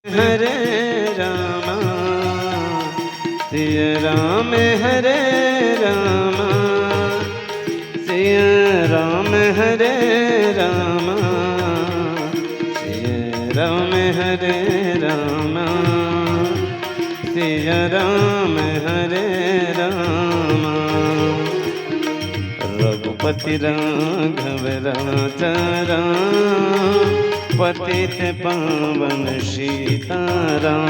हरे रामा सिया राम हरे रामा सिया राम हरे रामा सिया राम हरे रामा सिया राम हरे रामा रघुपति राघव राजा राम पतित पावन सीताराम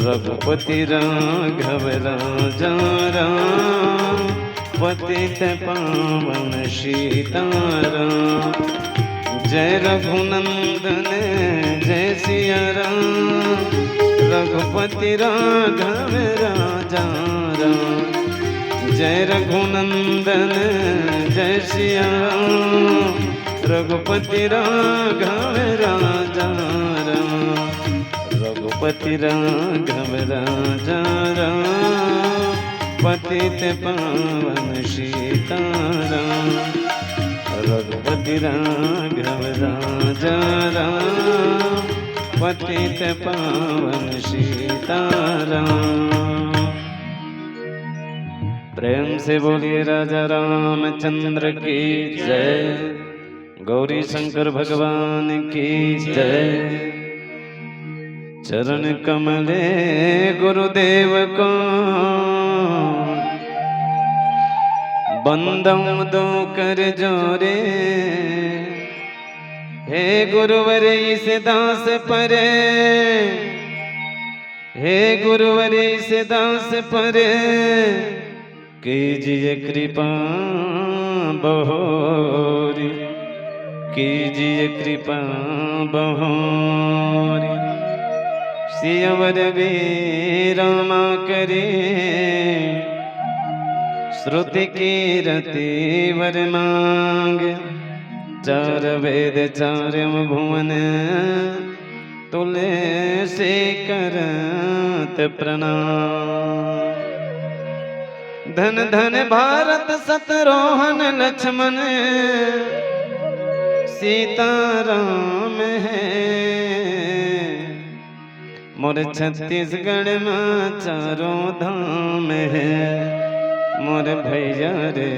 रघुपति राघव राजा राम पतित पावन सीताराम जय रघुनंदन जय सिया राम रघुपति राघव राजा राम जय रघुनंदन जय सिया राम रघुपति राघव राजा राम रघुपति राघव राजा राम पतित पावन सीताराम रघुपति राघव राजा राम पतित पावन सीताराम। प्रेम से बोलिए राजा रामचंद्र की जय। गौरी शंकर भगवान की जय। चरण कमले गुरुदेव को बंदम दो कर जोरे हे गुरुवर इस दास परे हे गुरुवर इस दास परे कीजिए कृपा बहोरी कीजिए कृपा बहोरी सियवर वीरमा करे श्रुति कीरति वर मांग चार वेद चारम भुवन तुले से करत प्रणाम। धन धन भारत सतरोहन लक्ष्मण सीताराम है मोर छत्तीसगढ़ में चारों धाम है मोर भैया रे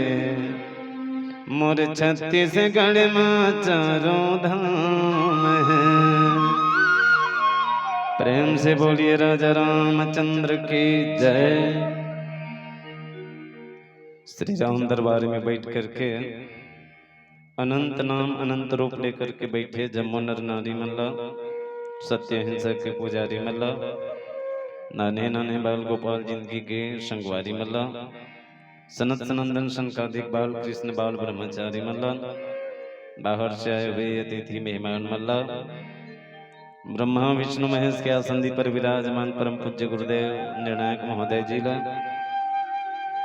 मोर छत्तीसगढ़ में चारों धाम है। प्रेम से बोलिए राजा रामचंद्र की जय। श्री राम दरबार में बैठ करके अनंत नाम अनंत रूप लेकर के बैठे जम्मू नर नारी मल्ला सत्य हिंसा के पुजारी मल्ला नाने नाने बाल गोपाल जिंदगी के संगवारी मल्ला सनत सनंदन शंकादिक बाल कृष्ण बाल ब्रह्मचारी मल्ला बाहर से आए हुए अतिथि मेहमान मल्ला ब्रह्मा विष्णु महेश के आसंदी पर विराजमान परम पूज्य गुरुदेव निर्णायक महोदय जी ला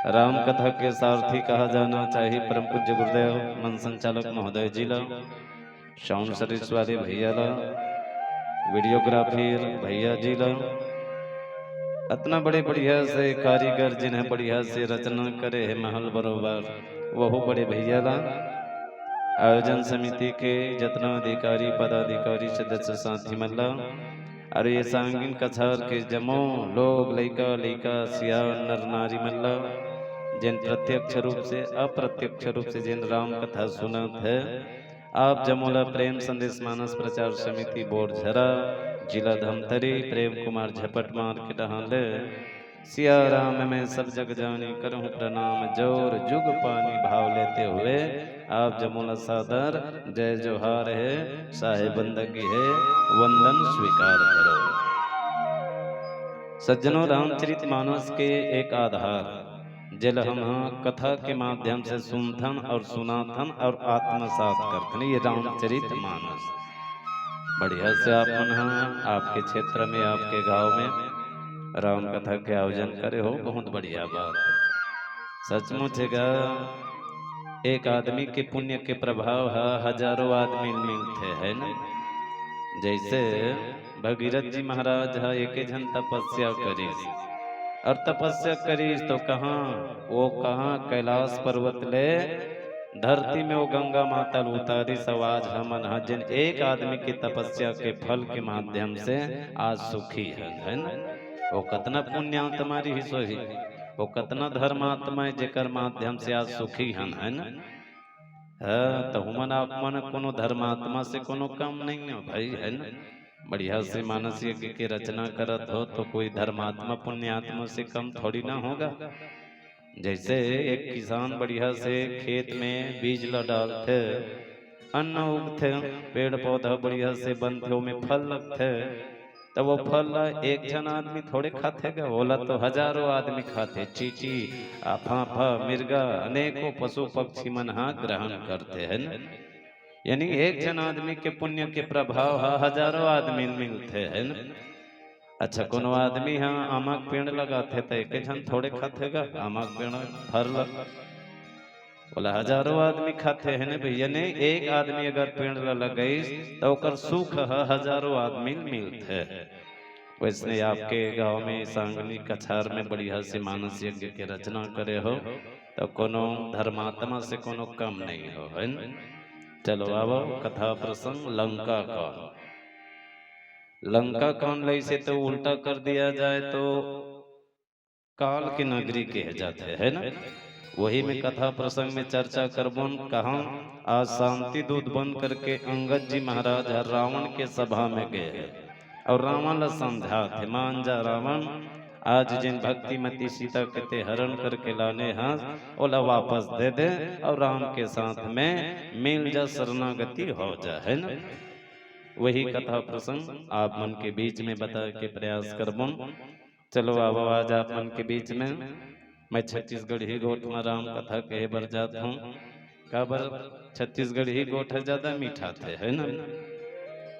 राम कथा के सारथी कहा जाना चाहिए परम पूज्य गुरुदेव मन संचालक महोदय जी ला साउंड सर्विस वाले भैया ला वीडियोग्राफी भैया जी ला इतना बड़े बढ़िया से कारीगर जिन्हें बढ़िया से रचना करे है महल बरोबर वह बड़े भैया ला आयोजन समिति के जितना अधिकारी पदाधिकारी सदस्य साथी मल्ला और ये सांगीन कछार के जमो लोग लइका लइका सिया नर नारी मल्ला जिन प्रत्यक्ष रूप से अप्रत्यक्ष रूप से जिन राम कथा सुनत है आप जमोला प्रेम संदेश मानस प्रचार समिति बोरझरा जिला धमतरी प्रेम कुमार झपट मार्केट हाले सिया राम में सब जग जानी करूं प्रणाम जोर जुग पानी भाव लेते हुए आप जमुना सादर जय जोहार है साहेब बंदगी है वंदन स्वीकार करो। सज्जनों रामचरित मानस के एक आधार जल हम कथा के माध्यम से सुनथन और सुनाथन और आत्मसात करथन ये रामचरित मानस बढ़िया से आप मन आपके क्षेत्र में आपके गांव में राम कथा के आयोजन करे हो बहुत बढ़िया बात है। सचमुच है एक आदमी के पुण्य के प्रभाव है हजारों आदमी मिलते है ना। जैसे भगीरथ जी महाराज है एक जन तपस्या करी और तपस्या करी तो कहाँ वो कहाँ कैलाश पर्वत ले धरती में वो गंगा माता उतारी सब आज हमन हा जिन एक आदमी की तपस्या के फल के माध्यम से आज सुखी है ना। वो कतना पुण्यात्मा रही सोही, वो कतना धर्मात्मा है जेकर माध्यम से आज सुखी हन है ना। हाँ, तो हुमन आप मन कोनो धर्मात्मा से कोनो कम नहीं हो भाई है ना। बढ़िया से मानस यज्ञ की रचना करत हो तो कोई धर्मात्मा पुण्यात्मा से कम थोड़ी ना होगा। जैसे एक किसान बढ़िया से खेत में बीज ल डालते, अन्न उगते, पेड़ पौधा बढ़िया से बनते, में फल लगते, तब वो फल एक जन आदमी थोड़े खाते गा, बोला तो हजारों आदमी खाते। चींटी, फाफा, मिर्गा, अनेकों पशु पक्षी मन हा ग्रहण करते हैं। यानी एक जन आदमी के पुण्य के प्रभाव हजारों आदमी मिलते हैं। अच्छा कोनो आदमी हाँ आमक पेड़ लगाते तो एक जन थोड़े खाते गा आमक पेड़ फल, बोला हजारों आदमी खाते हैं ना भैया। ने एक आदमी अगर पेड़ लगाई तो कर सुख हजारों आदमी मिलते। वैसे आपके गांव में सांगली कछार में बढ़िया से मानस यज्ञ के रचना करे हो तो कोनो धर्मात्मा से कोनो कम नहीं हो है न? चलो आओ कथा प्रसंग लंका का। लंका कौन लई से तो उल्टा कर दिया जाए तो काल की नगरी कह जाते है ना। वही में कथा प्रसंग में चर्चा करबन कहा। आज शांति दूत बन करके अंगद जी महाराज रावण के सभा में गए हैं और रावण समझा थे मान जा रावण, आज जिन भक्तिमती सीता के ते हरण करके लाने हाथ ओला वापस दे दे और राम के साथ में मिल जा शरणागति हो जा है ना। वही कथा प्रसंग आप मन के बीच में बता के प्रयास करबन। चलो अब आज आप मन के बीच में मैं छत्तीसगढ़ ही गोठ में राम कथा कहे बर जात हूँ। काबर छत्तीसगढ़ ही गोठ ज्यादा मीठा थे है ना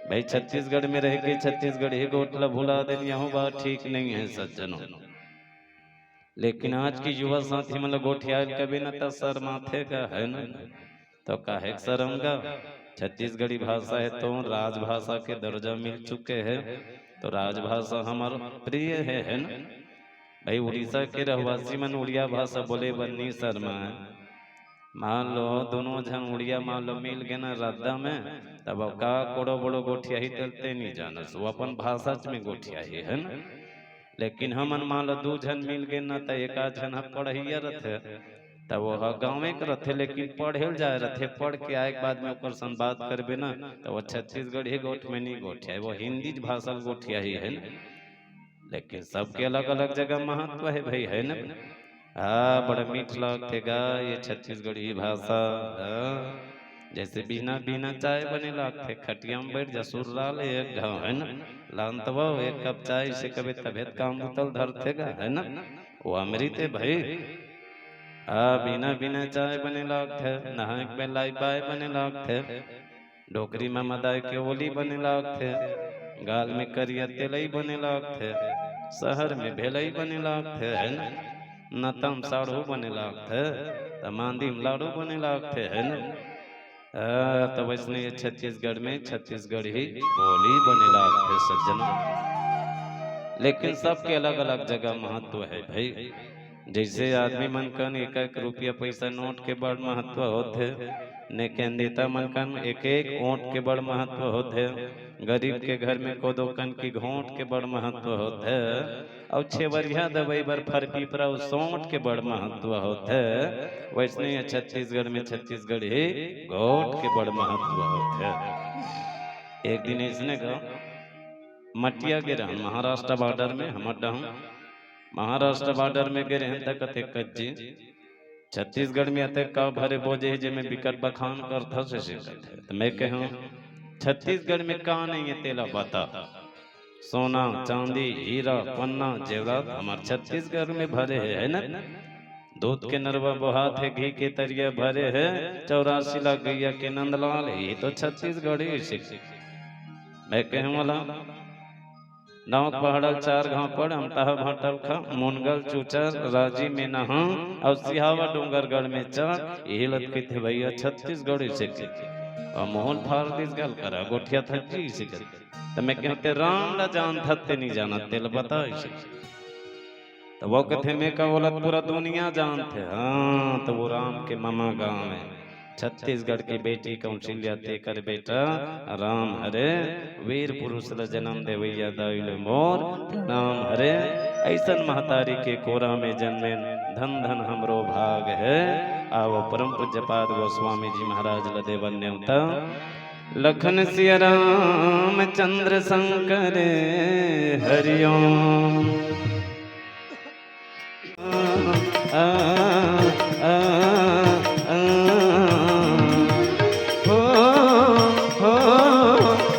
भाई। छत्तीसगढ़ में रह के छत्तीसगढ़ ही गोठ ला भुला देन यह बात ठीक नहीं है सज्जनों। लेकिन आज की युवा साथी मतलब गोठिया कभी न तो सर माथे का है ना, तो काहे शर्मगा। छत्तीसगढ़ी भाषा है तो राजभाषा के दर्जा मिल चुके हैं, तो राजभाषा हमारा प्रिय है ना भाई। उड़ीसा के रहवासी मन उड़िया भाषा बोले बन्नी शर्मा। मान लो दोनों जन उड़िया मान लो मिल गए ना रद्दा में, तब का कोड़ो बड़ो गोठिया ही चलते नहीं जाना वो अपन भाषा में गोठिया ही है ना। लेकिन हमन मान लो दो जन मिल गए ना तो एक आध जन पढ़िया रथे तब वो गाँव के रथे, लेकिन पढ़े जाए रथे, पढ़ के आए के बाद में ओकर संग बात करबे ना तो वो छत्तीसगढ़ ही गोठ में नहीं गोठिया है, वो हिंदी भाषा गोठिया ही है ना। लेकिन सबके अलग अलग जगह महत्व है भाई है ना। हाँ बड़ा मीठ लगतेगा ये छत्तीसगढ़ी भाषा। जैसे बिना बिना चाय बने लगते, खटिया में बैठ जा सुर्राल एक घाव है ना लानतवा एक कप चाय से कभी तबियत काम बोतल धरतेगा है ना, वो अमृत है भाई। बिना बिना चाय बने लगते, नहाए के लाई पाए बने लगते, डोकरी में मदाई के ओली बने लगते, गाल में करिया तेलई बने लगते, शहर में भेलई बने लगते है ना, नतम साड़ू बने लगते, तमांदी में लाड़ू बने लगते है ना। तो वैसे छत्तीसगढ़ में छत्तीसगढ़ी बोली बने लगते सज्जनों। लेकिन सबके अलग अलग जगह महत्व है भाई। जैसे आदमी मन कन एक एक रुपया पैसा नोट के बड़ महत्व होते, ने नेता मन कन एक एक ओंट के बड़ महत्व होते, गरीब के घर में कोदो कन की घोंट के बड़ महत्व होते, और छेवरिया दवाई बर फरपी पर सोंट के बड़ महत्व होते। वैसे छत्तीसगढ़ में छत्तीसगढ़ी घोट के बड़ महत्व होते। एक दिन इसने कहा मटिया के रहन महाराष्ट्र बॉर्डर में हम महाराष्ट्र बॉर्डर में गए रहन तक कथे कज्जी छत्तीसगढ़ में अते का भरे बोझे जे में बिकट बखान करथा से कहते। तो मैं कहूं छत्तीसगढ़ में का नहीं है तेला बता, सोना चांदी हीरा पन्ना जेवरात हमार छत्तीसगढ़ में भरे है ना। दूध के नरवा बहात है, घी के तरिया भरे है, 84 लाख गैया के नंदलाल, ये तो छत्तीसगढ़ी से। मैं कहूं वाला नाव पहाड़ल 4 गांव पर अमताह भाटल खा मुनगल चूचर राजी में नहा और सिहावा डूंगरगढ़ में चढ़ हिलत के थे भैया छत्तीसगढ़ से के और मोहन फारदिस गल करा गोठिया था जी से के। तो मैं कहते राम ला जान थते नहीं जाना तेल बता इसे, तो वो कहते मैं का बोला पूरा दुनिया जानते। हाँ तो वो राम के मामा गांव में छत्तीसगढ़ की बेटी कौशल्या ते कर बेटा राम हरे वीर पुरुष ल जन्म देवैया दाइल मोर प्रणाम हरे ऐसन महतारी के कोरा में जन्मे धन धन हमरो भाग है। आओ परम पूज्यपाद गोस्वामी जी महाराज ल देवन न्योता लखन सिया राम चंद्र शंकर हरिओम। आ, आ, आ, हो, हो,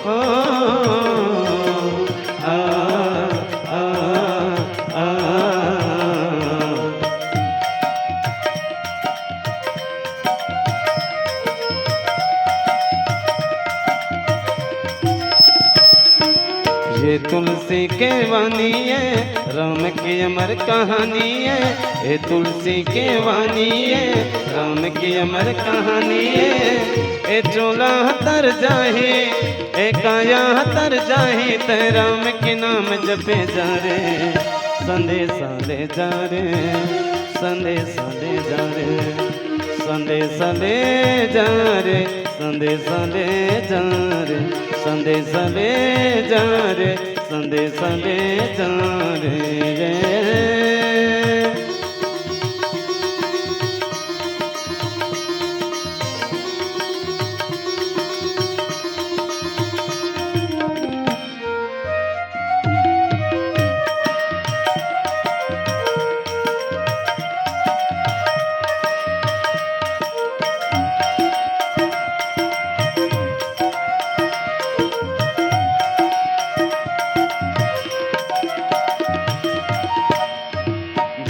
हो, आ, आ, आ, ये तुलसी के वाणी है राम की अमर कहानी है। ये तुलसी के वाणी है राम की अमर कहानी है। ए चोला तर जाहे ए काया तर जाहे ते राम के नाम जपे जा रे संदेशा ले जा रे संदेशा ले जा रे संदेशा ले जा रे संदेशा ले जा रे संदेशा ले जा रे संदेशा ले जा रे।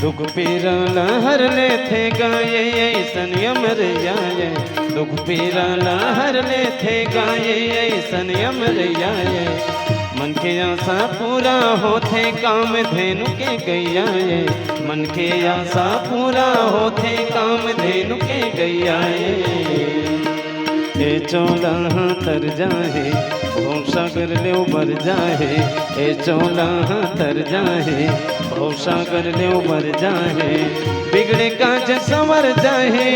दुख पीरा लहर ले थे गाये ऐसन अमर आये। दुख पीरा लहर ले थे गाये ऐसन अमर आये। मन के आशा पूरा होते काम धेनु के गैया ये। मन के आशा पूरा होते काम धेनु के गैया ये। चोला तर जाहे भव सागर ले उबर जाहे। ए चोला तर जाहे भव सागर ले उबर जाहे। बिगड़े काज संवर जाहे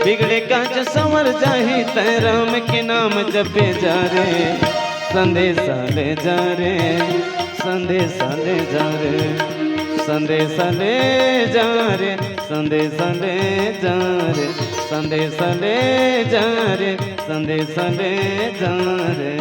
बिगड़े काज संवर जाहे तै राम के नाम जपे जा रे संदेशा ले जा रे संदेशा ले जा रे संदेशा ले जा रे संदेशा ले जा रे संदेशा ले जा रे संदेशा ले जा रे।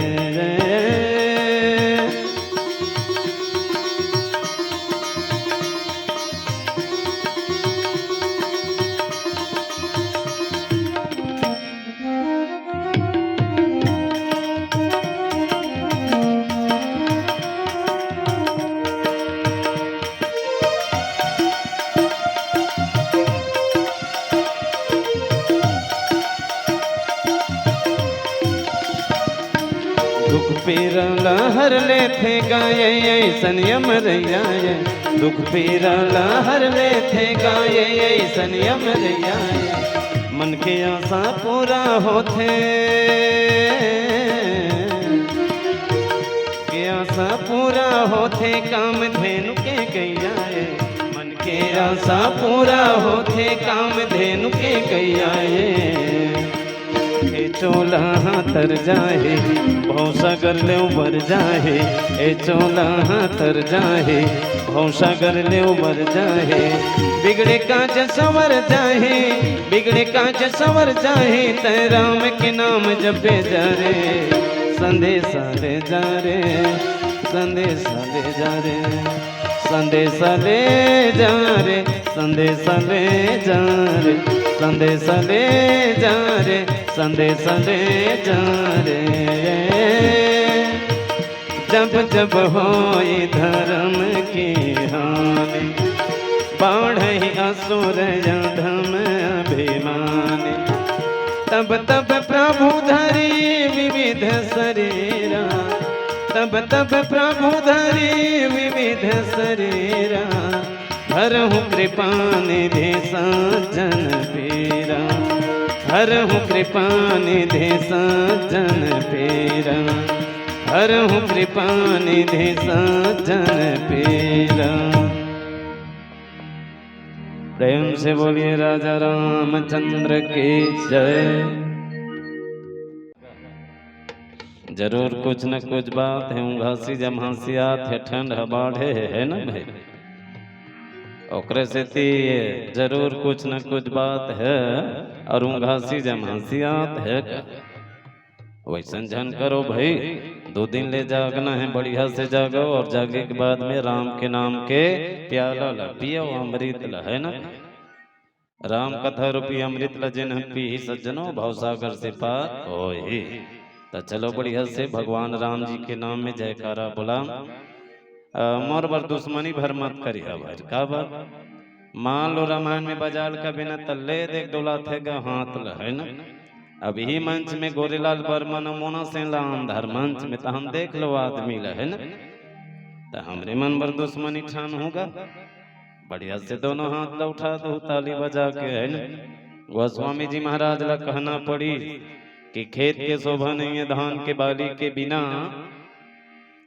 दुख पीरा लहर ले थे गाये ऐसन अमर आये। दुख पीरा लहर ले थे गाये ऐसन अमर आये। मन के आशा पूरा होते के आशा पूरा होते काम धेनु के गैया ये। मन के आशा पूरा होते काम धेनु के गैया ये। चोला तर जाहे भव सागर ले उबर जाहे। ए चोला तर जाहे भव सागर ले उबर जाहे। बिगड़े काज संवर जाहे बिगड़े काज संवर जाहे तै राम के नाम जपे जा रे संदेशा ले जा रे संदेशा ले जा रे संदेशा ले जा रे संदेशा ले जा रे संदेशा ले जा रे संदेशा ले जा रे। जब जब होई धर्म की हानि बाढ़ई असुर अधम अभिमानी। तब तब प्रभु धरी विविध शरीरा तब तब प्रभु धरी विविध शरीरा। हरहु कृपा निधि सज्जन पीरा हरहु कृपा निधि सज्जन पीरा हरहु कृपा निधि सज्जन पीरा। प्रेम से बोलिए राजा रामचंद्र की जय। जरूर कुछ न कुछ बात है, घासी जमहासियात है, ठंड बाढ़े है ना भाई। ओकरे से ती जरूर कुछ न कुछ बात है, और घासी जमहासियात है का। वैसन झन करो भाई, 2 दिन ले जागना है, बढ़िया से जागो, और जागे के बाद में राम के नाम के प्याला ला पियो, अमृत ला है ना। राम कथा रूपी अमृत ला जिन पी सज्जनों, भवसागर से पार होए। तो चलो बढ़िया से भगवान राम जी के नाम में जयकारा बोला। मोर बर दुश्मनी भर मत करिया भाई, का बार मान लो रामायण में बजाल का बिना तल्ले देख डोला थे गा हाथ ला है ना। अभी मंच में गोरेलाल बर्मन मोना से अंधार मंच में तो हम देख लो आदमी ला है ना। तो हमरे मन बर दुश्मनी ठान होगा, बढ़िया से दोनों हाथ ला उठा दो ताली बजा के है ना। गोस्वामी जी महाराज ला कहना पड़ी कि खेत के शोभा नहीं है धान के बाली के बिना,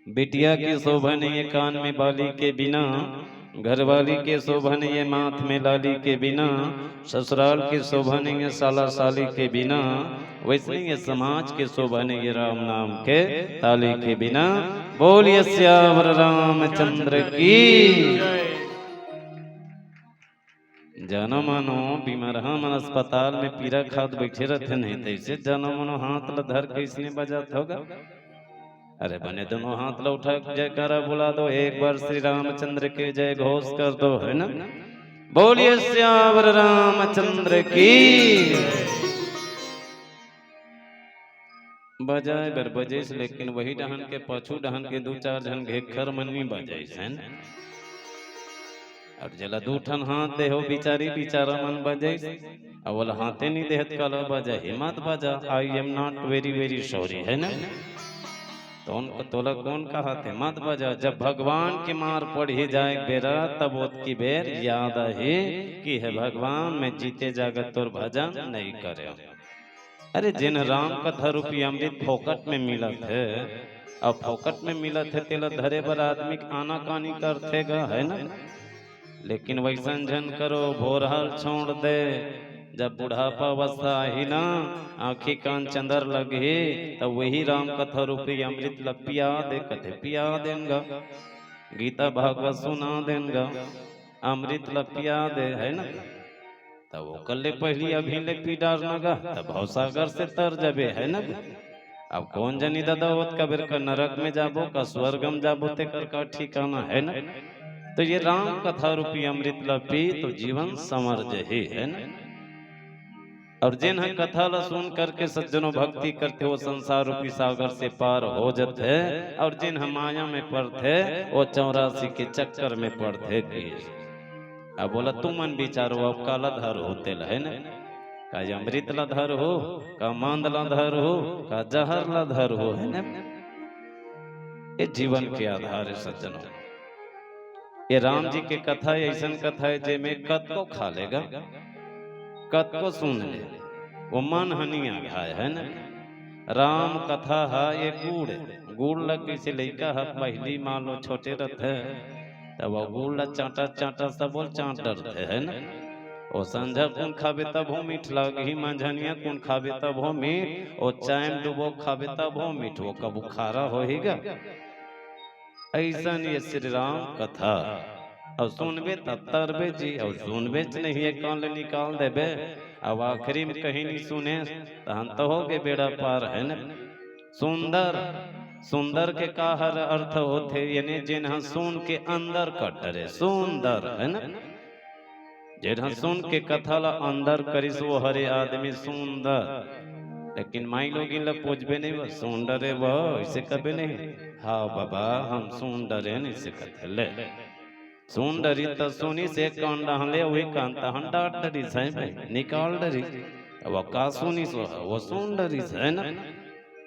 बिटिया की शोभा नहीं है कान में बाली के बिना, घरवाली के शोभा नहीं है माथ में लाली के बिना, ससुराल की शोभा नहीं है साला साली के बिना, वैसे ही समाज के शोभा नहीं है राम नाम के ताली के बिना। बोलिए श्यावर रामचंद्र की। जानो मानो बीमार मन अस्पताल में पीरा खाद बैठे रहते नहीं, तैसे जानो मानो हाथ ला धर के इसने बजात होगा। अरे बने दोनों हाथ ला उठा जयकारा बुला दो, एक बार श्री रामचंद्र के जय घोष कर दो है ना। बोलिए श्यावर रामचंद्र की। बजाए बर बजेस, लेकिन वही डहन के पछू डहन के 2-4 जन घेखर मन में बजाइस है ना। और जला 2 ठन हाथ दे हो बिचारी बिचारा मन बजाइस, अवल हाथे नहीं देहत कला बजा हिम्मत बजा, I am not very very sorry है ना। तो उनको तोला कौन कहा थे मत बजा, जब भगवान की मार पड़ ही जाए बेरा, तब उसकी बेर याद है कि है भगवान मैं जीते जागत तोर भजन नहीं करे। अरे जिन राम कथा रूपी अमृत फोकट में मिला थे, अब फोकट में मिला थे तेला धरे बर आदमी आना कानी करते गा है ना। लेकिन वैसन जन करो भोरहल छोड़ दे, जब बुढ़ापा अवस्था ही ना आंखी कान चंदर लगे, तब वही राम कथा रूपी अमृत ला पिया दे, कथे पिया देंगा, गीता भागवत सुना देंगा, अमृत ला पिया दे है ना। तब वो कल पहली अभी ले पी डारना, तब भवसागर से तर जबे है ना। अब कौन जनी दादावत कबीर का नरक में जाबो का स्वर्गम जाबो ते कर का ठिकाना है ना। तो ये राम कथा रूपी अमृत ला पी तो जीवन समर जहे है ना। और जिन कथा ला सुन करके सज्जनों भक्ति करते वो संसार रूपी सागर से पार हो जाते, और जिन माया में पड़ते वो 84 के चक्कर में पड़ते। अब बोला तू मन विचारो अब काला धर होते है ना, का अमृत ला धर हो, का मांद ला धर हो, का जहर ला धर हो है ना। ये जीवन के आधार है सज्जनों। ये राम जी के कथा ऐसा कथा है जे में कत को खा लेगा, कत को सुन ले, वो मन हनिया खाए है ना। राम कथा है ये गुड़ लग से लैका है पहली मान लो छोटे रहते, तब वो गुड़ ला चाटा चाटा सब बोल चाट डरते है ना। ओ संझा कौन खाबे तब हो मीठ लगी, मंझनिया कौन खाबे तब हो मीठ, ओ चाय डुबो खाबे तब हो मीठ, वो कबू खारा होएगा। ऐसा ये श्री राम कथा और सुनबे तब तरबे जी, और सुनबे नहीं है कान ले निकाल देबे, अब आखिरी में कहीं नहीं सुने तहन तो हो गए बेड़ा पार है ना। सुंदर सुंदर के का हर अर्थ होते, यानी जिन्हा सुन के अंदर कटरे सुंदर है ना। जिन्हा सुन के कथा ला अंदर करिस वो हरे आदमी सुंदर। लेकिन माई लोग इन लोग पूछबे नहीं वो सुंदर है वो इसे कभी नहीं। हाँ बाबा हम सुंदर है इसे कहते ले सुंदरी तो सुनी से कान डाले वही कान तहन डाट डरी से निकाल डरी, वो का सुनी सो वो सुंदरी है ना।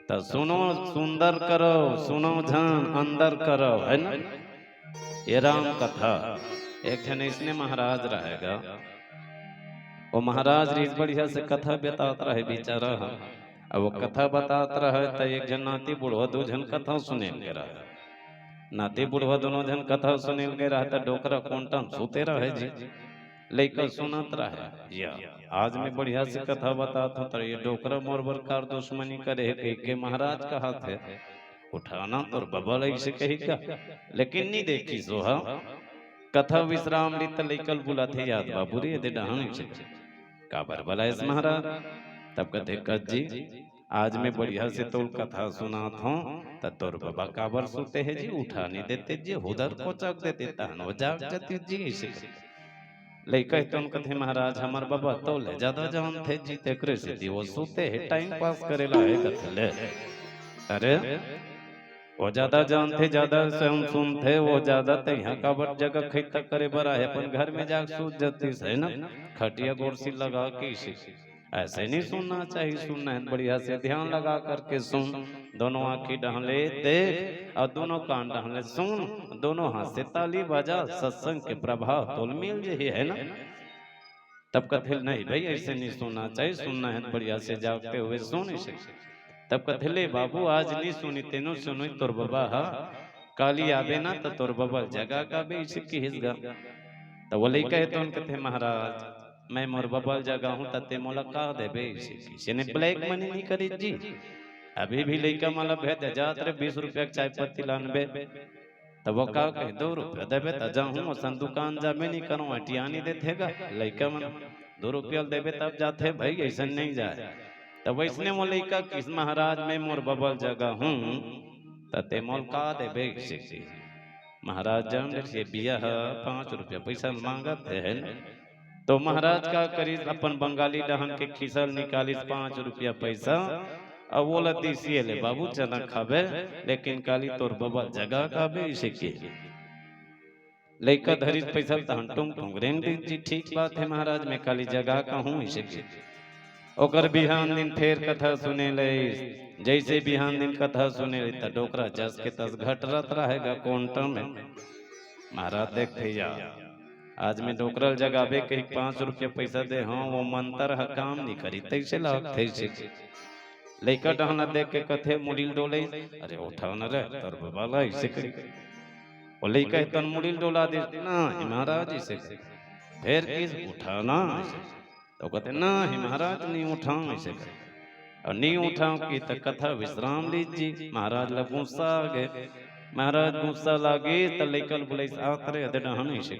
तो सुनो सुंदर करो, सुनो ध्यान अंदर करो है ना। ये राम कथा एक जन इसने महाराज रहेगा, वो महाराज रीत बढ़िया से कथा बताता रहे बेचारा। अब वो कथा बताता रहे तो एक जन नाती बुढ़वा 2 जन कथा सुने के रहे, नाती बुढ़वा दोनों जन कथा सुने के रहे तो डोकरा कोंटन सुते रहे जी। लइका सुनत रहे या आज मैं बढ़िया से कथा बताता हूँ, ये डोकरा मोरबर कार दुश्मनी करे कह के महाराज कहा थे उठाना तो बबल ऐसे कहेगा, लेकिन नहीं देखी सोहा कथा विश्राम ली तो लइकल बुलाते याद बाबू रे दे डहान से काबर बलायस महाराज। तब कहते कच जी आज मैं बढ़िया से तोल कथा सुनाता हूँ तो तोर बाबा काबर सोते है जी, उठा नहीं देते जी, उधर को चक देते तहन वो जाग जाते जी ऐसे लइका तो कथे महाराज हमार बाबा तो ले ज्यादा जान थे जी तेकरे से वो सोते है टाइम पास करेला है कथले। अरे वो ज्यादा जानते ज्यादा सुनते वो ज्यादा तो यहाँ काबर जगह खैता करे बरा है अपन घर में जाग सूझ जाती है ना, खटिया कुर्सी लगा के ऐसे नहीं सुनना चाहिए, सुनना है बढ़िया से ध्यान लगा करके सुन, दोनों आंखी डहले देख और दोनों कान डहले सुन, दोनों हाथ से ताली बजा, सत्संग के प्रभाव तोल मिल जे है ना। तब कथे नहीं भाई ऐसे नहीं सुनना चाहिए, सुनना है बढ़िया से जागते हुए सुन इसे। तब कथे ले बाबू आज नहीं सुनी तेनो सुनी तोर बाबा हा काली आवे ना तो तोर बाबा जगह का भी इसे की हिस्सा। तो वो कहे तो उन कथे महाराज मैं मोर बबल जगह हूँ तते मोला का देबे इसे ने ब्लैक मनी नहीं करी जी, अभी भी लइका माला भेज जात रे 20 रुपया चाय पत्ती लानबे, तब वो का कहे 2 रुपया देबे त जाहूं सन दुकान जा में नहीं करूं अटियानी देथेगा लइका मन 2 रुपया देबे तब जाते भाई ऐसा नहीं जाए। तब वैसने मो लइका किस महाराज मैं मोर बबल जगह हूँ तते मोल का देबे इसे। महाराज जान से बिया 5 रुपया पैसा मांगत है न? तो महाराज का करीब अपन बंगाली डहन के खिसल निकालिस 5 रुपया पैसा अब वो लतीसी ले बाबू चना खाबे लेकिन काली तोर बाबा जगह खाबे इसे के लइका धरी पैसा तहन टुंग टुंगरेन जी ठीक बात है महाराज मैं काली जगह का हूँ इसे के। ओकर बिहान दिन फेर कथा सुने ले, जैसे बिहान दिन कथा सुने ले त डोकरा जस के तस घटरत रहेगा कोंटा में। महाराज देखते या आज मैं डोकरल जगावे कहीं 5 रुपया पैसा दे हाँ वो मंतर हा काम नहीं करी तैसे लाग तैसे लइका डहना देख के कथे मुड़िल डोले अरे उठाओ न रे तोर बाबा ऐसे करी वो लइका तन मुड़िल डोला दे ना महाराज ऐसे फिर किस उठाना तो कहते ना महाराज नहीं उठाऊं ऐसे और नहीं उठाऊं की तो कथा विश्राम लीजिए। महाराज ला गुस्सा आ गए, महाराज गुस्सा लागे तो लइकल बोले आत रे अदे डहन ऐसे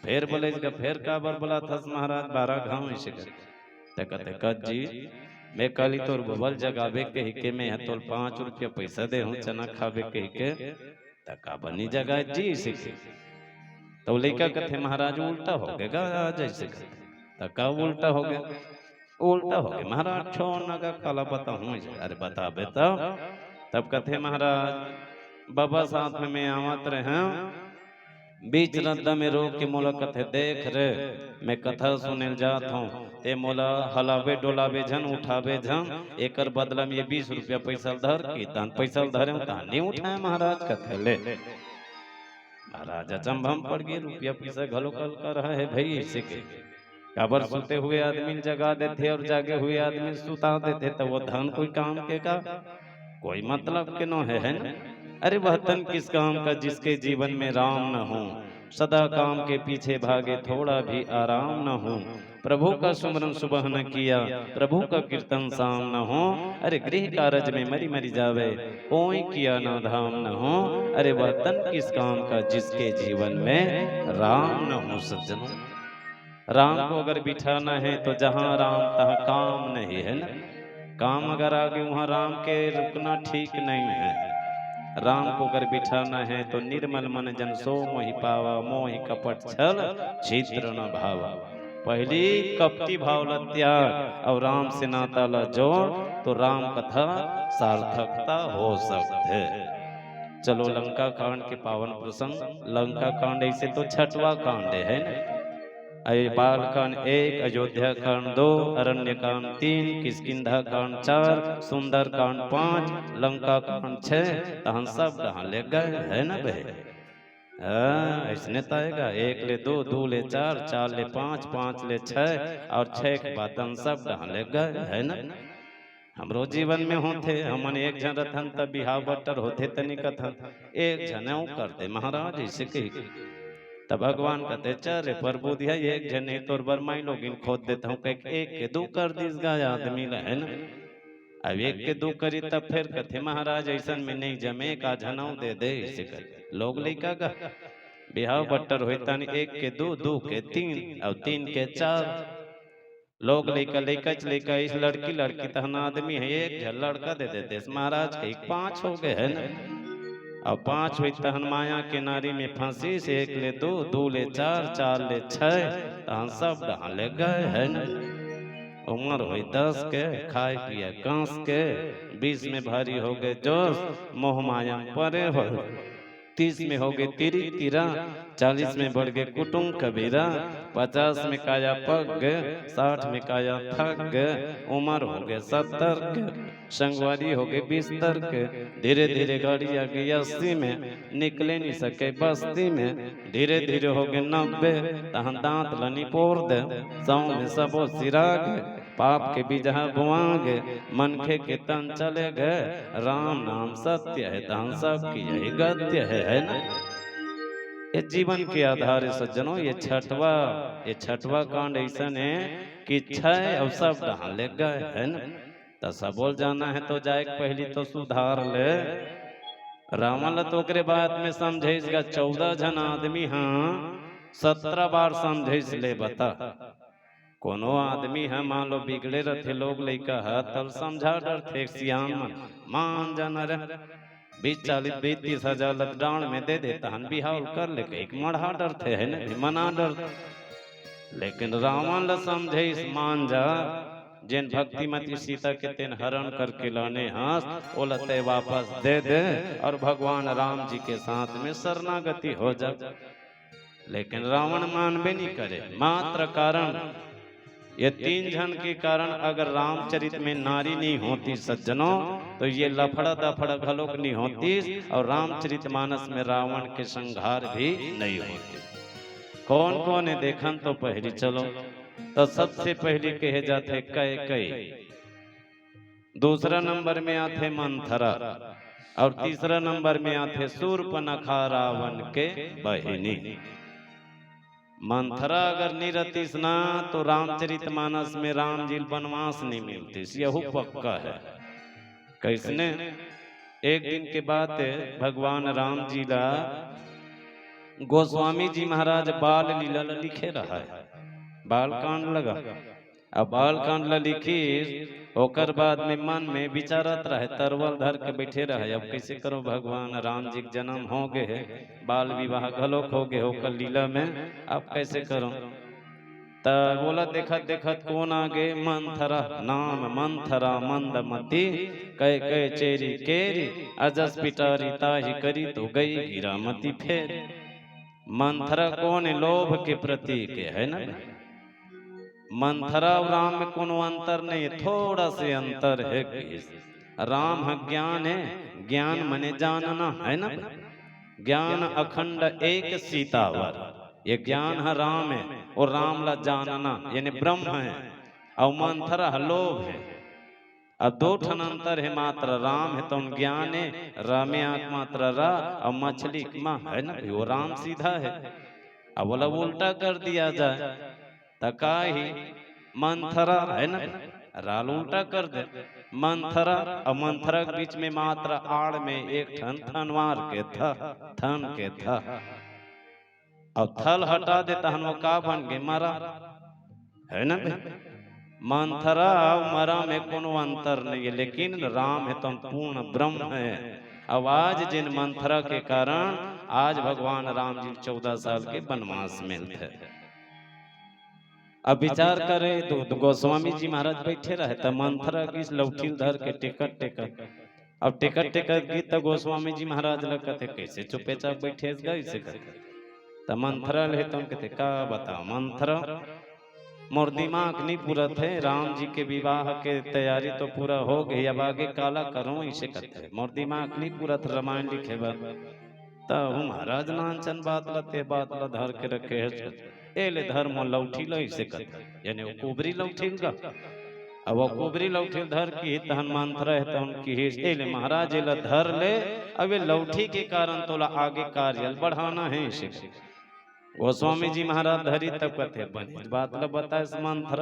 फिर बोले फिर काबर बोला था महाराज 12 घाव ऐसे कर कहते कच जी मैं काली तोर बबल जगावे कही के मैं तोल 5 रुपया पैसा दे हूँ चना खावे कही के तका बनी जगह जी इसे तो लइका कथे महाराज उल्टा हो गएगा आज ऐसे तका उल्टा हो गया, उल्टा हो गया महाराज छोड़ ना का काला बताऊं अरे बता बेटा। तब कथे महाराज बाबा साथ में मैं आवत रहे बीच रद्दा में रोक के मोला कथे देख रे मैं कथा सुने जात हूँ ते मोला हलावे डोलावे झन उठावे झन एकर बदला में ये 20 रुपया पैसा धर की तान पैसा धरे तान नहीं उठाए महाराज कथे ले महाराज अचंभम पड़ गए रुपया पैसा घलो कल कर रहा है भाई ऐसे के काबर सोते हुए आदमी जगा देते और जागे हुए आदमी सुता देते तो वो धन कोई काम के का कोई मतलब के नो है न? अरे वह धन किस काम का जिसके जीवन में राम न हो, सदा काम के पीछे भागे थोड़ा भी आराम न हो, प्रभु का सुमरन सुबह न किया प्रभु का कीर्तन शाम न हो, अरे गृह कारज में मरी मरी जावे कोई किया ना धाम न हो, अरे वह धन किस काम का जिसके जीवन में राम न हो। सज्जनों राम को अगर बिठाना है तो जहाँ राम तहाँ काम नहीं है ना, काम अगर आगे वहाँ राम के रुकना ठीक नहीं है। राम को अगर बिठाना है तो निर्मल मन जन सो मोहि पावा मोहि कपट छल छिद्र न भावा, पहली कपटी भाव ल त्याग और राम से नाता ल जोड़ तो राम कथा सार्थकता हो सकते। चलो लंका कांड के पावन प्रसंग, लंका कांड ऐसे तो छठवा कांड है ना, बाल कांड 1, अयोध्या कांड 2, अरण्य कांड 3, किष्किंधा कांड 4, सुंदर कांड 5, लंका कांड 6, तहन सब डहान ले गए है ना बे। ऐसने ताएगा 1 ले 2, 2 ले 4, 4 ले 5, 5 ले 6 और 6 के बाद सब डहान ले गए है ना। हमरो जीवन में होते हमन एक जन रथन तब बिहाव बटर होते तनिक एक जन करते महाराज ऐसे कही तब भगवान कहते चल प्रभु दिया एक जने तोर बरमाई लोग इन खोद देता हूँ कह एक के दो कर दिस गाय आदमी है ना। अब एक के दो करी तब फिर कथे महाराज ऐसा में नहीं जमे का झनाऊ दे दे इसे कर लोग लइका का बिहाव बट्टर होता नहीं एक के दो दो के तीन और तीन के चार लोग लइका लइका लइका इस लड़की लड़की तहना आदमी है एक झल लड़का दे देते महाराज के 5 हो गए है ना। अब 5 हुई तहन माया के नारी में फंसी से 1 ले 2 2 ले 4 4 ले 6 तहन सब डहा ले गए है न। उम्र हुई 10 के खाए पिए कांस के 20 में भारी हो गए जोश मोह माया परे हो 30 में हो गए तिरी तिरा 40 में बढ़ गए कुटुंब कबीरा 50 में काया पग 60 में काया थक उम्र हो गए 70 के संगवारी हो गए 20 के धीरे धीरे गाड़ी आ गई 80 में निकले नहीं सके बस्ती में धीरे धीरे हो गए 90 तहन दांत लनी पोर दे 100 में सबो सिराग पाप के बीजहा बुआगे मनखे के तन चले गए राम नाम सत्य है तहन सब की यही गद्य है ना। ये जीवन के आधार सज्जनों ये छठवा कांड ऐसा है कि 6 और सब डहा ले गए है ना। तो सब बोल जाना है तो जाए पहली तो सुधार ले रावण तो ओकरे बात में समझेगा 14 जन आदमी हाँ 17 बार समझे ले बता कोनो आदमी है मान लो बिगड़े रहते लोग लइका है तब समझा डर थे सियाम मान जाना रे 20-40-30 हजार डांड में दे देता हन बिहाव कर ले एक मढ़ा डर थे है ना मना डर लेकिन रावण ल समझे इस मान जा जिन भक्तिमती सीता के तेन हरण करके लाने हाथ ओलते वापस दे दे और भगवान राम जी के साथ में शरणागति हो जा। लेकिन रावण मानबे नहीं करे मात्र कारण ये 3 जन के कारण अगर रामचरित में नारी नहीं होती सज्जनों तो ये लफड़ा दफड़ा घलोक नहीं होती और रामचरित मानस में रावण के संहार भी नहीं होते। कौन कौन है देखन तो पहली चलो तो सबसे पहले कहे जाते कैकेयी दूसरा नंबर में आते मंथरा और तीसरा नंबर में आते शूर्पणखा रावण के बहिनी। मंथरा अगर नहीं रहती ना तो रामचरित मानस में राम जी वनवास नहीं मिलती यह पक्का है। कैसने एक दिन के बाद भगवान राम जी ला गोस्वामी जी महाराज बाल लीला लिखे रहा है बाल कांड लगा अब बाल कांड ला लिखी ओकर बाद में मन में विचारत रहे तरवल धर के बैठे रहे अब कैसे करो भगवान राम जी के जन्म हो गए बाल विवाह घलोक हो गए होकर लीला में अब कैसे करो तब बोला देखत देखत कौन आगे मंथरा नाम मंथरा मंदमती कह कह चेरी केरी अजस पिटारी ताही करी तो गई हीरामती फेर। मंथरा कौन है लोभ के प्रतीक है ना। मंथरा और राम में कोनो अंतर नहीं है थोड़ा से अंतर है राम है ज्ञान है ज्ञान मने जानना है ना ज्ञान अखंड एक सीतावर ये ज्ञान है राम है और राम ला जानना यानी ब्रह्म है और मंथरा है लोभ है। अब 2 ठन अंतर है मात्र राम है तो ज्ञान है रामे आंख मात्र रा और मछली माँ है ना वो राम सीधा है। अब बोला उल्टा कर दिया जाए तका ही मंथरा है ना राल उल्टा कर दे मंथरा और मंथरा के बीच में मात्र आड़ में एक ठन थनवार के था थन के था और थल हटा देता हन वो का बन गए मरा है ना। मंथरा और मरा में कोनो अंतर नहीं है लेकिन राम है तो पूर्ण ब्रह्म है। अब आज जिन मंथरा के कारण आज भगवान राम जी 14 साल के वनवास में थे। अब विचार करे तो गोस्वामी जी महाराज बैठे रहे तो मंथरा की लौठी धर के टिकट अब टिकट की तो गोस्वामी जी महाराज लगते कैसे चुपे चाप बैठे ऐसे तो मंथरा ले तुम कहते का बताओ मंथरा मोर दिमाग नहीं पूरा थे राम जी के विवाह के तैयारी तो पूरा हो गई अब आगे काला करो इसे करते मोर दिमाग नहीं पूरा था रामायण लिखे तो महाराज नानचन बात ला धर के रखे है एले धर्म लौठी लो इसे करते यानी वो कुबरी लौठी का अब वो कुबरी लौठी धर की तहन मंथरा है तो उनकी एले महाराज एला धर ले अब ये लौठी के कारण तोला आगे कार्य बढ़ाना है इसे गोस्वामी जी महाराज धरी तब कथे बने बात ल बताए समान थर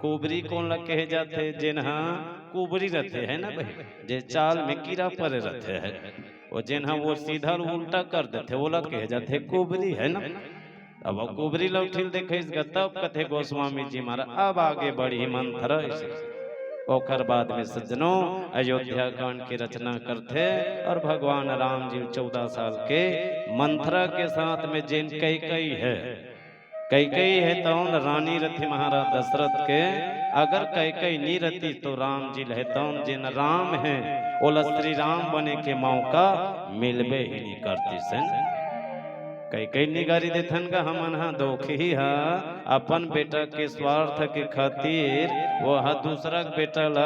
कुबरी कौन ल कहे जाते जिन्हा कुबरी रहते है ना भाई जे चाल में कीड़ा पड़े रहते है वो जिन्हा वो सीधा उल्टा कर देते वो ल कहे जाते कुबरी है ना। अब वो कुबरी लौठिल देखे तब कथे गोस्वामी जी महाराज अब आगे बढ़ी मंत्र ओकर बाद में सज्जनों अयोध्या कांड की रचना करते और भगवान राम जी 14 साल के मंथरा के साथ में जिन कई है तो रानी रथी महाराज दशरथ के अगर कई नी रथी तो राम जी रहता जिन राम है ओला श्री राम बने के मौका मिलबे ही नहीं करती से कई निगारी देथन का हमन हा दोख ही हा अपन बेटा के स्वार्थ के खातिर वो हा दूसरा बेटा ला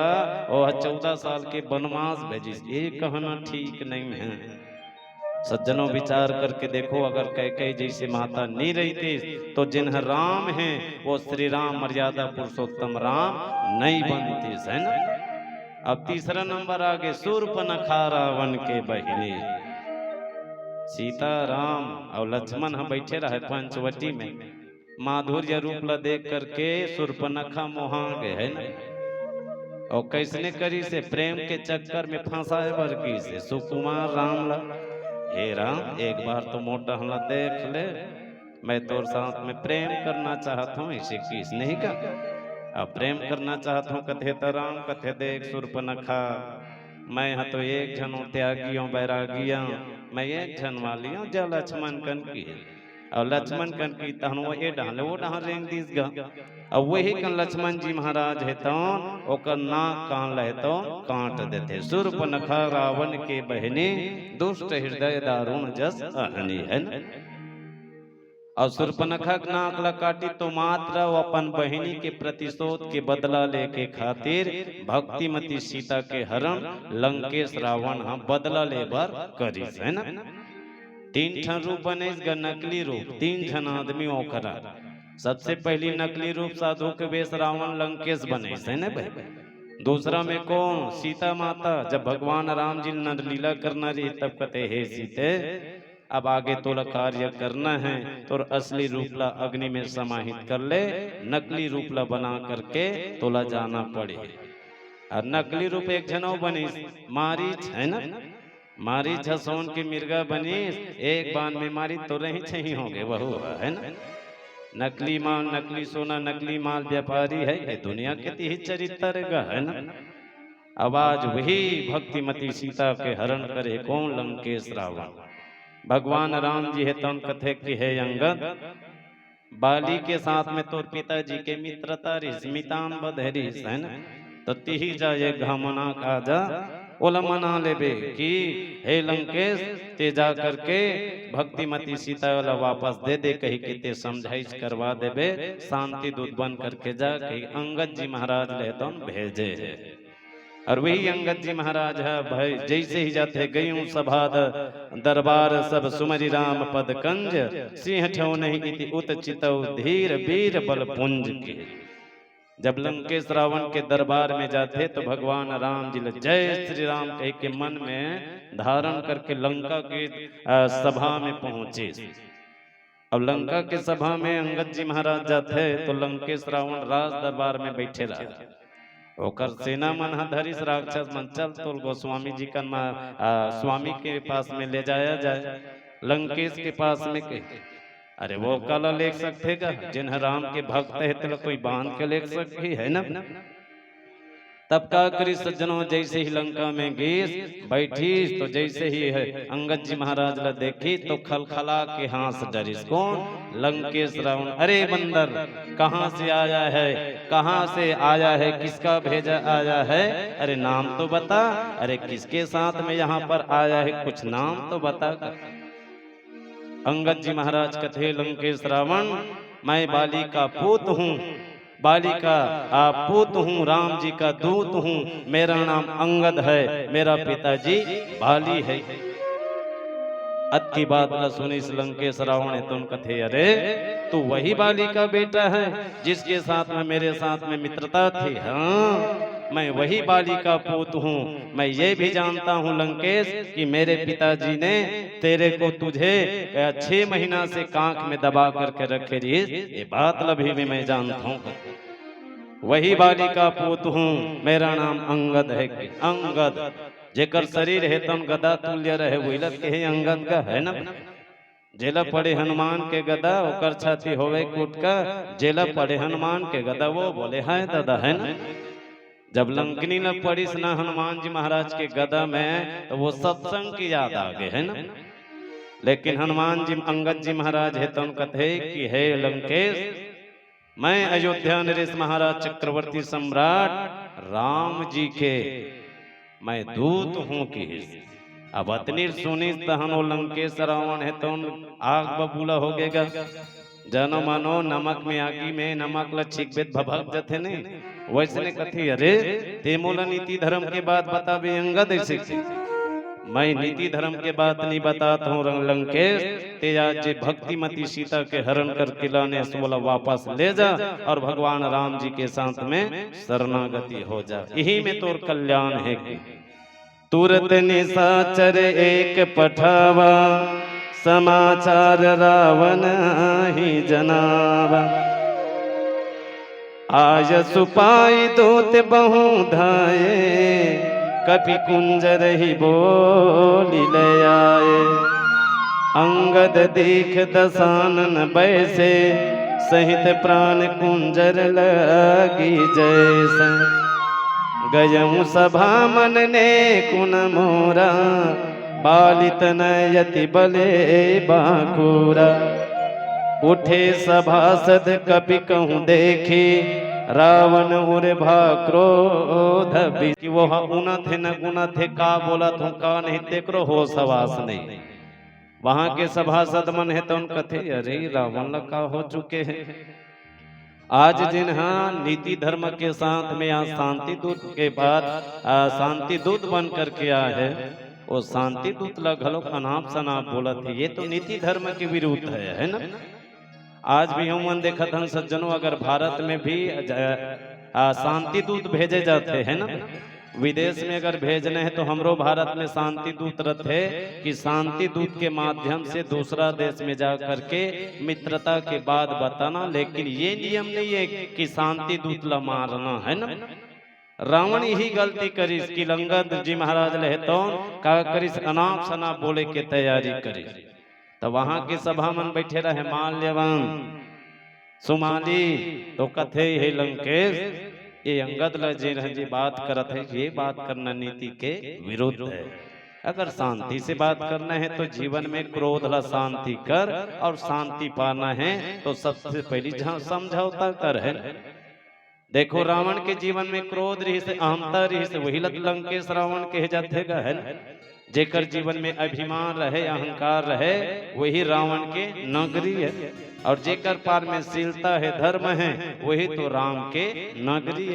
वो 14 साल के वनवास भेजिस ये कहना ठीक नहीं है। सज्जनों विचार करके देखो अगर कई जैसे माता नहीं रहती तो जिन्ह राम है वो श्री राम मर्यादा पुरुषोत्तम राम नहीं बनती है ना। अब तीसरा नंबर आगे शूर्पणखा रावण के बहिनी सीता राम और लक्ष्मण हम बैठे रहे पंचवटी में माधुर्य रूप ला देख करके शूर्पणखा मोहा गए है ना और कैसने करी से प्रेम के चक्कर में फंसा है वर्गी से सुकुमार राम ला हे राम एक बार तो मोटा हमला देख ले मैं तोर साथ में प्रेम करना चाहता हूँ इसे किस नहीं का अब प्रेम करना चाहता हूँ कथे तो राम कथे देख शूर्पणखा मैं यहाँ तो एक जन त्यागियों बैरागिया मैं एक जन वाली हूँ जो लक्ष्मण कन की और लक्ष्मण कन की तहन वो ये डाले वो डाल रेंग दीस गा और वही कन लक्ष्मण जी महाराज है तो ओकर नाक कान ले तो काट देते शूर्पणखा रावण के बहने दुष्ट हृदय दारुण जस अहनी है ना। और शूर्पणखा नाक ला काटी तो मात्र वो अपन बहिनी के प्रतिशोध के बदला लेके खातिर भक्तिमती सीता के हरण लंकेश रावण हम बदला लेबर करिस है ना। 3 ठन रूप बने नकली रूप 3 जन आदमी ओकरा सबसे पहली नकली रूप साधु के वेश रावण लंकेश बने है ना भाई। दूसरा में कौन सीता माता जब भगवान राम जी ने लीला करना रही तब कहते हे सीते अब आगे तोला कार्य करना है तो असली रूपला अग्नि में समाहित कर ले नकली रूपला बना करके तोला जाना पड़े। और नकली रूप एक जनो बनी मारीच है ना मारीच हसोन की मिर्गा बनी एक बाण में मारी तो रही छही होंगे बहु है ना। नकली माल नकली सोना नकली माल व्यापारी है ये दुनिया के ही चरित्र का है ना। आवाज वही भक्तिमती सीता के हरण करे कौन लंकेश रावण भगवान राम जी है तन कथे की है अंगद बाली के साथ में तोर पिताजी के मित्रता स्मितान बधरी है ना तो तिही जा ये घमना का जा ओला मना लेबे कि हे लंकेश ते जा करके भक्तिमती सीता वाला वापस दे दे कही के ते समझाइश करवा देबे शांति दूत बन करके जा कही अंगद जी महाराज ले तो भेजे और वही अंगद जी महाराज है भाई जैसे ही जाते गयूं सभा दरबार सब सुमरि राम पद कंज सिंह ठो नहीं इति उत चितौ धीर वीर बल पुंज के। जब लंकेश रावण के दरबार में जाते तो भगवान राम जी जय श्री राम कह के मन में धारण करके लंका की सभा में पहुंचे। अब लंका के सभा में अंगद जी महाराज जाते तो लंकेश रावण राज दरबार में बैठे रहा ओकर सेना मन धरिस राक्षस मन चल तो गोस्वामी जी का स्वामी के पास में ले जाया जाए लंकेश के पास में के अरे वो कला लेख सकते का जिन्ह राम के भक्त है तो कोई बांध के लेख सकती है ना। तब का करी सज्जनों जैसे ही लंका में गई बैठी तो जैसे ही है अंगद जी महाराज ला देखी तो खलखला के हाथ डरिस कौन लंकेश रावण अरे बंदर कहाँ से आया है कहाँ से आया है किसका भेजा आया है अरे नाम तो बता अरे किसके साथ में यहाँ पर आया है कुछ नाम तो बता। अंगद जी महाराज कथे लंकेश रावण मैं बाली का पुत्र हूँ बाली का पुत्र हूँ राम जी का दूत हूँ मेरा नाम अंगद है मेरा पिताजी बाली है। अति बात न सुनी लंकेश रावण तुम कथे अरे तू वही बाली का बेटा है जिसके साथ में मेरे साथ में मित्रता थी। हाँ मैं वही बाली का पूत हूँ। मैं ये भी जानता हूँ लंकेश कि मेरे पिताजी ने तेरे को तुझे 6 महीना से कांख में दबा करके रखे रही, ये बात लभी में मैं जानता हूँ। वही बाली का पूत हूँ, मेरा नाम अंगद है। अंगद जेकर शरीर है तन गदा तुल्य रहे, वही के अंगद का है ना। जेला पड़े हनुमान के गदा ओकर छाती होवे कूट का, जेला पड़े हनुमान के गदा वो बोले हाय दादा, है ना। जब लंकनी न पड़ी ना हनुमान जी महाराज के गदा में, तो वो सत्संग की याद आ गए, है ना। लेकिन हनुमान जी अंगद जी महाराज है तो कथे कि हे लंकेश, मैं अयोध्या नरेश महाराज चक्रवर्ती सम्राट राम जी के मैं दूत हूँ कि अब अतनी सुनी तहनो लंकेश रावण है तो आग बबूला हो गएगा। जानो मानो नमक में आगी में नमक लच्छिक बेद भभक जथे नहीं, वैसे ने कथी अरे ते मोला नीति धर्म के बात बता भी अंगद ऐसे। मैं नीति धर्म के बात नहीं बताता हूँ लंकेश, ते आज भक्ति मती सीता के हरण करके लाने से बोला वापस ले जा और भगवान राम जी के साथ में शरणागति हो जा, यही में तोर कल्याण है। तुरत निशाचर एक पठावा, समाचार रावण ही जनावा। आय सुपाई दूत बहु धाये, कपि कुंजर ही बोली ले आए। अंगद दीख दसानन बैसे, सहित प्राण कुंजर लगी जैसे। गयऊ सभा मन ने कुन मोरा, बालित नयति बले बाकुरा। उठे सभासद कपि कहूँ देखे, रावण उर भा क्रोध कि वो उना थे न गुना थे, का बोला तू का नहीं तेकरो हो सवास नहीं। वहां के सभासद मन है तो उन कथे अरे रावण लका हो चुके हैं। आज जिन हाँ नीति धर्म के साथ में यहाँ शांति दूत के बाद शांति दूत बन करके आया है, वो शांति दूत लगलोक अनाप शनाप बोला थे, ये तो नीति धर्म के विरुद्ध है ना। आज भी हम मन देखा था सज्जनों, अगर भारत में भी शांति दूत भेजे जाते हैं ना, विदेश में अगर भेजने हैं तो हमरो भारत में शांति दूत रहते कि शांति दूत के माध्यम से दूसरा देश में जा करके मित्रता के बाद बताना, लेकिन ये नियम नहीं है कि शांति दूत ला मारना, है ना। रावण यही गलती करिस कि अंगद जी महाराज ले तो का करिस अनाप शनाप बोले के तैयारी करी। तो वहां के सभा मन बैठे रहे माल्यवान सुमाली, तो कथे हे लंकेश ये अंगद जी बात करत है, ये बात करना नीति के विरुद्ध है। अगर शांति से बात करना है तो जीवन में क्रोध ला शांति कर, और शांति पाना है तो सबसे पहली जहाँ समझौता कर है। देखो रावण के जीवन में क्रोध रही से अहमता रही से, वही लंकेश रावण कहे जाते है। जेकर जीवन में अभिमान रहे अहंकार रहे वही रावण के नगरी है, और जेकर पार में शीलता है धर्म है वही तो राम के नगरी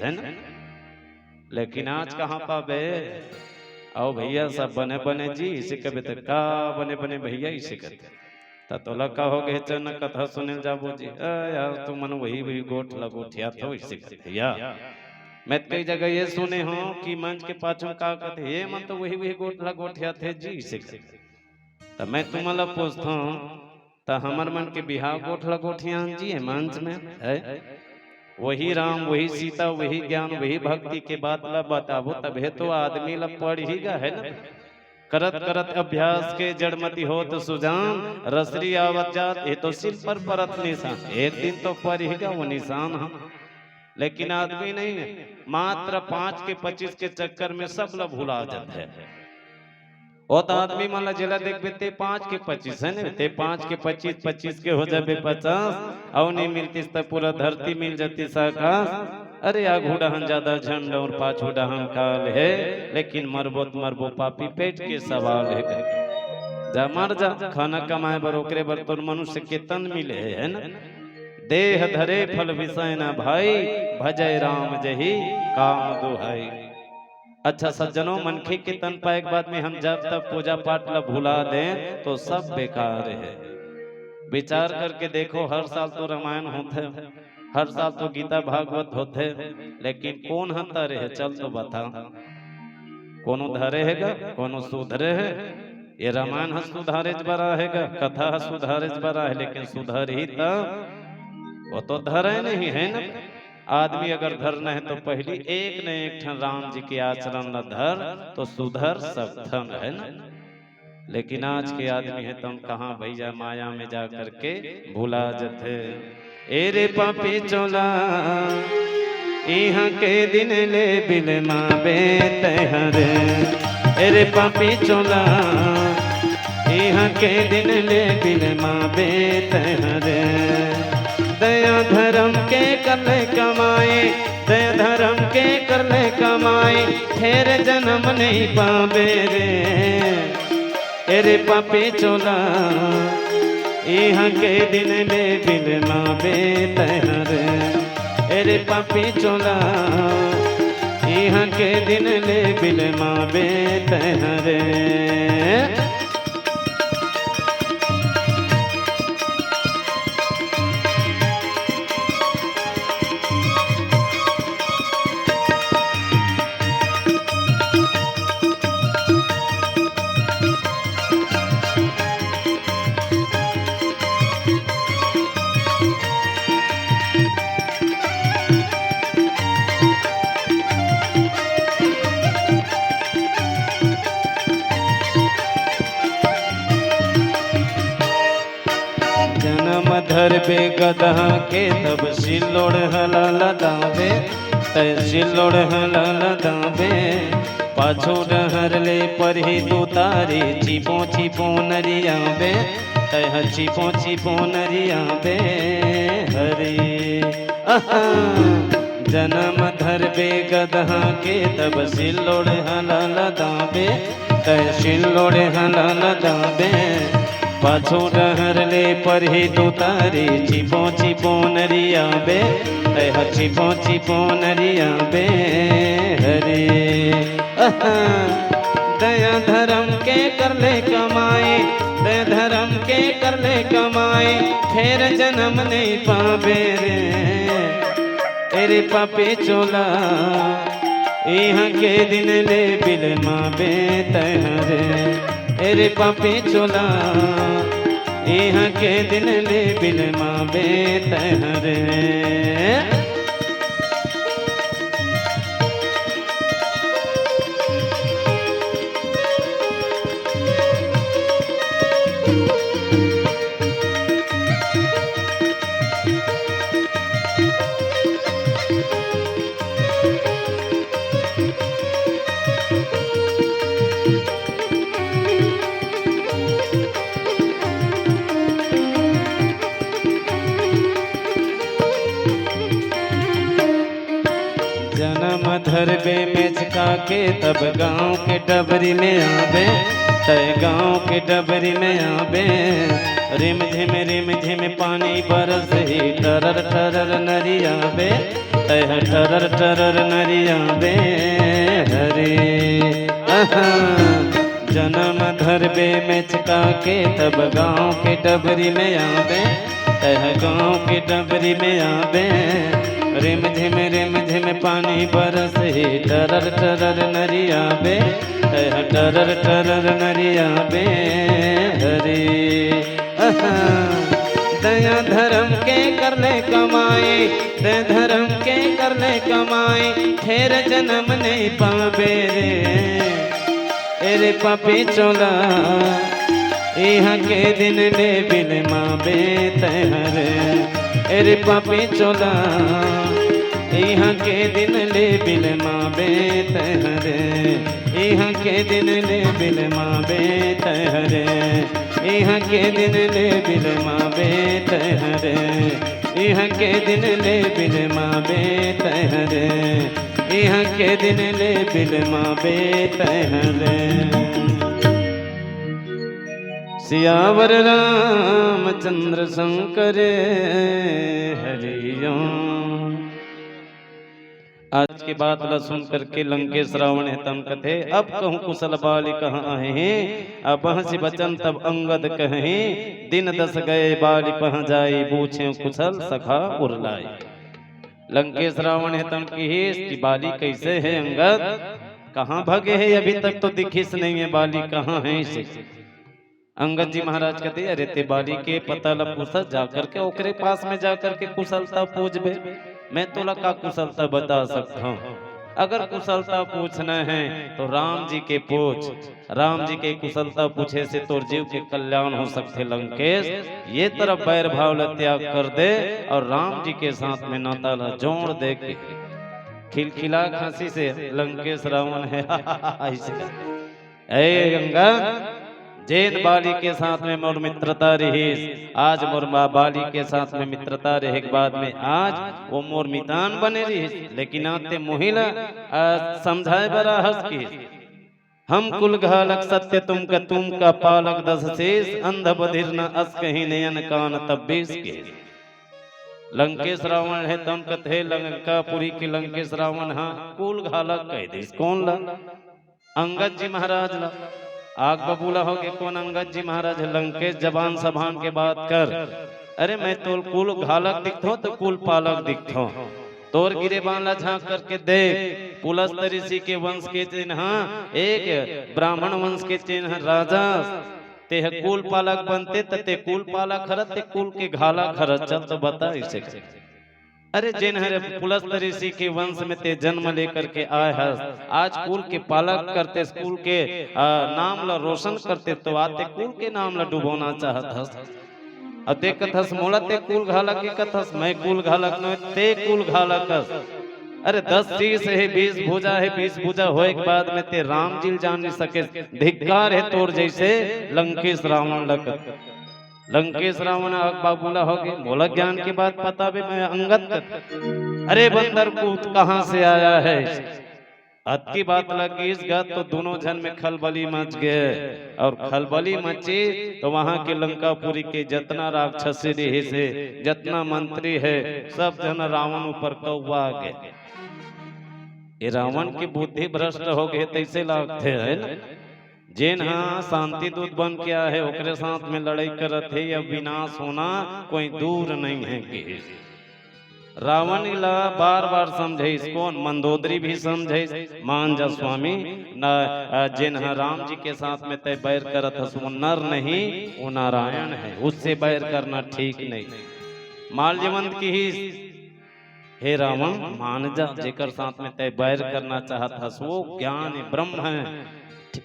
है ना। लेकिन आज कहाँ पाबे, आओ भैया सब बने बने जी इसे कभी तक का बने बने भैया इसे करते तो लका हो गए चन कथा सुने जाबो जी यार तू मन वही गोठ लगोठिया तो इसे करते या मैं कई जगह ये सुने हो कि मंच के पाछू का कहते ये मन तो वही गोठ लगोठिया थे जी इसे करते। तो मैं तुम्हारा पूछता हूँ तो हमार मन के बिहार गोठ लगोठिया जी है मंच में है, वही राम वही सीता वही ज्ञान वही भक्ति के बात ला बताबो तबे तो आदमी ला पढ़ीगा है ना। करत करत अभ्यास के जड़मती हो तो सुजान, रसरी आवत जात ये तो सिर पर परत निशान, एक दिन तो पढ़ीगा वो निशान हम। लेकिन आदमी नहीं है, मात्र 5 के 25 के चक्कर में सब ला भुला जाते हैं। वो तो आदमी मान जिला देखते ते 5 के 25 है ना, ते 5 के 25 25 के हो जाए 50, और नहीं मिलती तो पूरा धरती मिल जाती साकाश। अरे आगू डहन ज्यादा झंड और पाछू डहन काल है, लेकिन मरबो तो मरबो पापी पेट के सवाल है। जा मर जा, खाना कमाए बर ओकरे बर तो मनुष्य के तन मिले है ना। देह धरे फल विषय ना भाई, भजय राम जही काम दुहाई। अच्छा सज्जनों, मनखे के तन पाए के बाद में हम जब तक पूजा पाठ ला भुला दें तो सब बेकार है। विचार करके देखो, हर साल तो रामायण होता है, हर साल तो गीता भागवत होते, लेकिन कौन हता रहे चल तो बता, कोनो धरे हैगा, कोनो सुधरे है। ये रामायण ह सुधारे बरा हैगा, कथा ह सुधारे बरा है, लेकिन सुधर ही तब वो तो धरे नहीं है ना। आदमी अगर धरना है तो पहली एक न एक ठन राम जी के आचरण न धर तो सुधर सब धन है ना। लेकिन आज के आदमी है तुम कहाँ भैया माया में जा करके भूला जथे। एरे पापी चोला यहाँ के दिन ले बिल मावे तहरे, एरे पापी चोला यहाँ के दिन ले बिल मावे तहरे। दया धर्म के कर ले कमाए, दया धर्म के कर ले कमाए, फिर जन्म नहीं पावे रे। एरे पापी चोला यहाँ के दिन ले बिल मावे तहरे, एरे पापी चोला यहाँ के दिन ले बिल मावे तहरे। धर बे गधा के तब सिलोड़ हलाल दावे, तय सिलोड़ हलाल दावे। पाछो डहर ले परही दुतारी, चिपो चिपो नरिया बे, तय चिपो चिपो नरिया बे हरे। जन्म धर बे गधा के तब सिलोड़ हलाल दावे, तय सिलोड़ हलाल दावे। पाछो डहर ले परही दुतारी, चिपो चिपो नरिया बे, तह चिपो चिपो नरिया बे हरे। दया धर्म के कर ले कमाए, दया धर्म के कर ले कमाए, फिर जन्म नहीं पावे रे। एरे पापी चोला यहाँ के दिन ले बिल मावे तहरे, एरे पापी चोला यहाँ के दिन ले बिल मावे तहरे। धर बे मेचका के तब गाँव के डबरी में आवे, तय गाँव के डबरी में आवे। रिम झिम पानी बरस ही टरर टरर नरिया बे, तय टरर टरर नरिया बे हरे। जन्म धर बे मेचका के तब गाँव के डबरी में आवे, तय गाँव के डबरी में आवे। रिम झिम पानी बरस ही टरर टरर नरिया बे, तह टरर टरर नरिया बे हरे। दया धर्म के कर ले कमाए, दया धर्म के कर ले कमाए, फिर जन्म नहीं पावे रे। एरे पापी चोला यहाँ के दिन ले बिल मावे तहरे, एरे पापी चोला यहाँ के दिन ले बिल मावे तहरे, यहाँ के दिन ले बिल मावे तहरे, यहाँ के दिन ले बिल मावे तहरे, यहाँ के दिन ले बिल मावे तहरे, यहाँ के दिन ले बिल मावे तहरे। सियावर रामचंद्र शंकर हरिओम। आज के बाद ला सुन करके लंकेश रावण तम कथे, अब कहूँ कुशल बाली कहाँ आए हैं। अब हंसी बचन तब अंगद कहे, दिन 10 गए बाली पह जाए, पूछे कुशल सखा उरलाए। लंकेश रावण है तन की बाली कैसे है अंगद, कहाँ भागे है, अभी तक तो दिखिस नहीं है, बाली कहाँ है इसे। अंगद जी महाराज कहते अरे ते बाली के पता ल पूछा जाकर के ओकरे पास में जाकर के कुशलता पूछबे, मैं तोला का कुशलता बता सकता हूँ। अगर कुशलता पूछना है तो राम जी के पूछ, राम जी के कुशलता पूछे से तोर जीव के कल्याण हो सकते लंकेश। ये तरफ बैर भाव ल त्याग कर दे और राम जी के साथ में नाता ला जोड़ दे के खिलखिला खांसी से लंकेश रावण है ऐसे ए गंगा जैन बाली के साथ में मोर मित्रता रही, आज मोर माँ बाली के साथ में मित्रता रहे के बाद में आज वो मोर मितान बने रही, लेकिन आते मोहिला समझाए बरा हंस की हम कुल घालक सत्य तुम का पालक दस शेष अंध बधिर न अस कहीं नयन कान तब बीस के। लंकेश रावण है तम कथे लंकापुरी के लंकेश रावण हाँ कुल घालक कह दे कौन ला, अंगद जी महाराज ला। आग बबूला हो गए कौन अंगद जी महाराज, लंकेश जबान सभान के बात कर, अरे मैं तो कुल घालक दिखता तो कुल पालक दिखता, तोर गिरे बांला झांक करके देख, पुलस्त ऋषि के वंश के चिन्ह एक ब्राह्मण वंश के चिन्ह राजा, ते कुल पालक बनते ते कुल पालक खरत ते कुल के घाला खरत, चल तो बता इसे। अरे जिन्हें पुलस्त ऋषि के वंश में ते जन्म लेकर के आए हस, आज कुल के पालक करते, कुल के नाम ला रोशन करते, तो आते कुल के नाम ला डुबोना चाहत हस। अब देखत हस मोला ते कुल घालक के कथस, मैं कुल घालक न ते कुल घालक हस। अरे 10 शीश है 20 भुजा है, 20 भुजा होए के बाद में ते राम जी जान नहीं सके, धिक्कार है तोर जैसे लंकेश रावण लगत। लंकेश रावण बाबूला हो गए, मोला ज्ञान की बात पता भी मैं अंगद, अरे बंदर कूद कहां से आया है, अत की बात लगी इस गत तो दोनों जन में खलबली मच गए, और खलबली मची तो वहां के लंकापुरी के जितना राक्षसी रहे से जितना मंत्री है सब जन रावण ऊपर कौवा गए। ये रावण की बुद्धि भ्रष्ट हो गए तैसे लगते है ना, जेन हाँ शांति दूत बन के आया है ओकरे साथ में लड़ाई करत है, या विनाश होना कोई दूर नहीं है कि रावण ला बार बार समझे, कौन मंदोदरी भी समझे, मान जा स्वामी न जिन राम जी के साथ में तय बैर करत हस वो नर नहीं वो नारायण है, उससे बैर करना ठीक नहीं। माल्यवंत की ही हे रावण मान जा, जेकर साथ में तय बैर करना चाहत हस वो ज्ञान ब्रह्म है,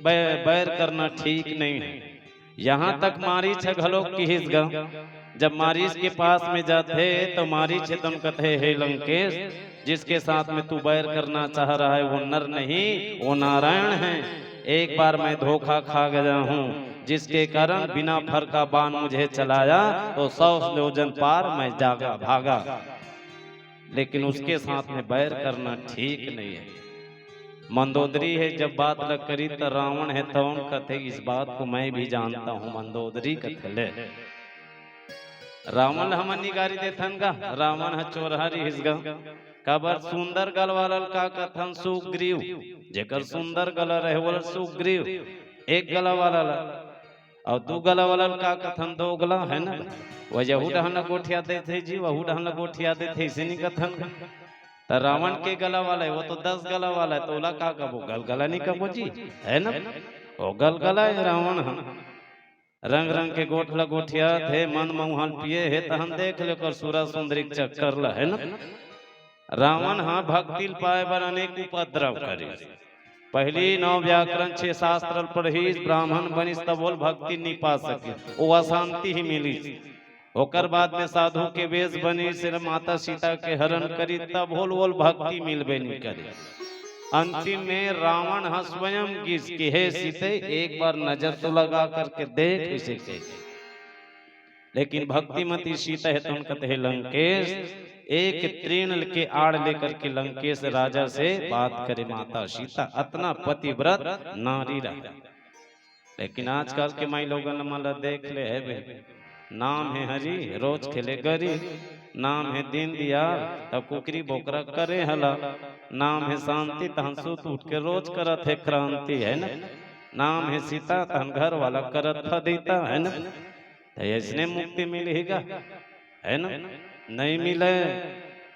बैर करना ठीक नहीं है। यहाँ तक मारीच घलोक की हिस्गा, जब मारीच के पास में जाते तो मारीच तुम कहते हे लंकेश जिसके साथ में तू बैर करना चाह रहा है वो नर नहीं वो नारायण है। एक बार मैं धोखा खा गया हूँ जिसके कारण बिना फर का बाण मुझे चलाया तो 100 योजन पार मैं जागा भागा, लेकिन उसके साथ में बैर करना ठीक नहीं है। मंदोदरी है जब बात लग करी तो रावण है तो कथे इस बात को मैं भी जानता हूँ, मंदोदरी कथले रावण हम निगारी देथन का, रावण है चोरहरी हिसगा कबर सुंदर गल वाला का कथन सुग्रीव, जेकर सुंदर गला रहे वाला सुग्रीव एक गला वाला ला, और 2 गला वाला का कथन 2 गला है ना, वजहू डहन गोठिया देते जी वहू डहन गोठिया देते इसे नहीं कथन। तो रावण के गला वाला है वो तो 10 गला वाला है, तो ओला का कबो गलगला नहीं कबो जी है ना, वो गलगला है रावण हम रंग रंग के गोठला गोठिया थे मन मुहाल पिए है तो हम देख ले कर सूरा सुंदरी चक्कर ला है ना। रावण हाँ भक्ति पाए बर अनेक उपद्रव करे, पहली 9 व्याकरण 6 शास्त्र पढ़ी ब्राह्मण बनिस तब बोल भक्ति नहीं पा सके, वो अशांति ही मिली। ओकर बाद में साधु के वेश बनी सिर माता सीता के हरण करी तब होल भक्ति मिलबे नहीं करे। अंतिम में रावण हाँ स्वयं गिस की हे सीते एक बार नजर तो लगा करके देख इसे के, लेकिन भक्तिमती सीता है तो कहते हैं लंकेश एक तृण के आड़ लेकर के लंकेश राजा से बात करे माता सीता, अतना पतिव्रत नारी रहा। लेकिन आजकल के माई लोगन मला देख ले है नाम है हरी रोज खेले गरी, नाम है दिन दिया तब कुकरी बोकरा करे हला, नाम है शांति तहन सुत उठ के रोज करत है क्रांति है ना, नाम है सीता तहन घर वाला करत फदीता है ना, तो इसने मुक्ति मिलेगा है ना, नहीं मिले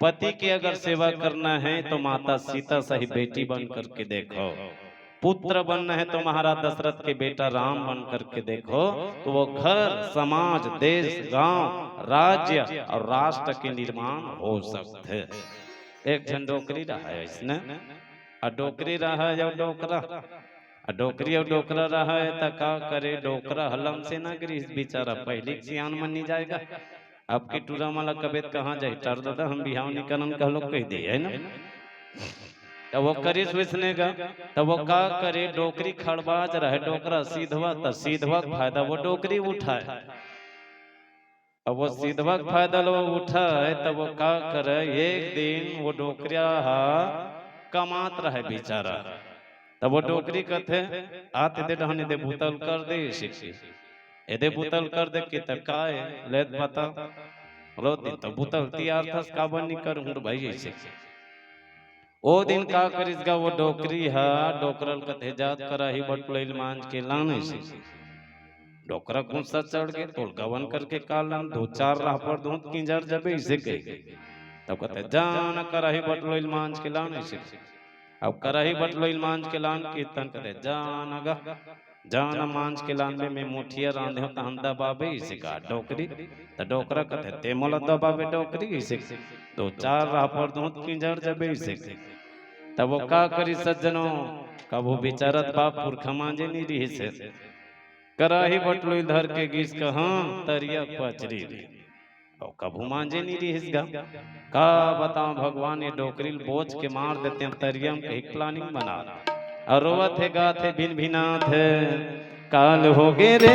पति की अगर सेवा करना है तो माता सीता सही बेटी बन करके देखो, पुत्र बनना है तो महाराज दशरथ के बेटा राम बन करके देखो, तो वो घर समाज देश गांव राज्य और राष्ट्र के निर्माण हो सकते। एक जन डोकरी रहा है इसने, और डोकरी रहा है और डोकरा, डोकरी और डोकरा रहा है तो का करे, डोकरा हलम से ना गिरी बेचारा पहले सियान मन नहीं जाएगा। आपके टूरा माला कबेत कहाँ जाए टर दादा हम बिहाव निकलन कह लोग कह दिए है ना, तो वो करी सोचनेगा, तो वो का करे, डोकरी खड़बाज रहे डोकरा सीधवा, तो सीधवा फायदा वो डोकरी उठाए, अब वो सीधवा फायदा लो उठाए, तब वो का करे, एक दिन वो डोकरिया कमात रहे बेचारा, तब वो डोकरी कथे आते दे ढहने दे भूतल कर दे शिक्षी, एदे भूतल कर दे कि तकाए लेत बता रोती तो भूतल तैयार था का बनी कर हूं भाई ऐसे। ओ दिन का करिसगा वो डोकरी हा डोकरल कथे जात करा ही बटलैल मांझ के लाने से, डोकरा गुस्सा चढ़ के तोल गवन करके कालन दो चार राह पर दूध किंजर जबे इसे गए, तब कहते जान कराही बटलैल मांझ के लाने से, अब कराही बटलैल मांझ के लान कीर्तन करे जान अगा जान मांझ के लान में मुठिया रांधे हो तहन दबाबे इसे का डोकरी, तो डोकरा कहते ते मोला दबाबे डोकरी इसे, दो चार राह पर दूध किंजर जबे इसे, तब वो का करी सज्जनों, कबू बेचारत बाप पुरखा मांझे नहीं रही से, कराही बटलो इधर के गीस कहा तरिया पचरी रे, और कबू मांझे नहीं रही इसका, का बताओ भगवान ये डोकरी बोझ के मार देते हैं तरिया में एक प्लानिंग बना, और रोवत है गाथे भिन भिनाथ है, काल हो गे रे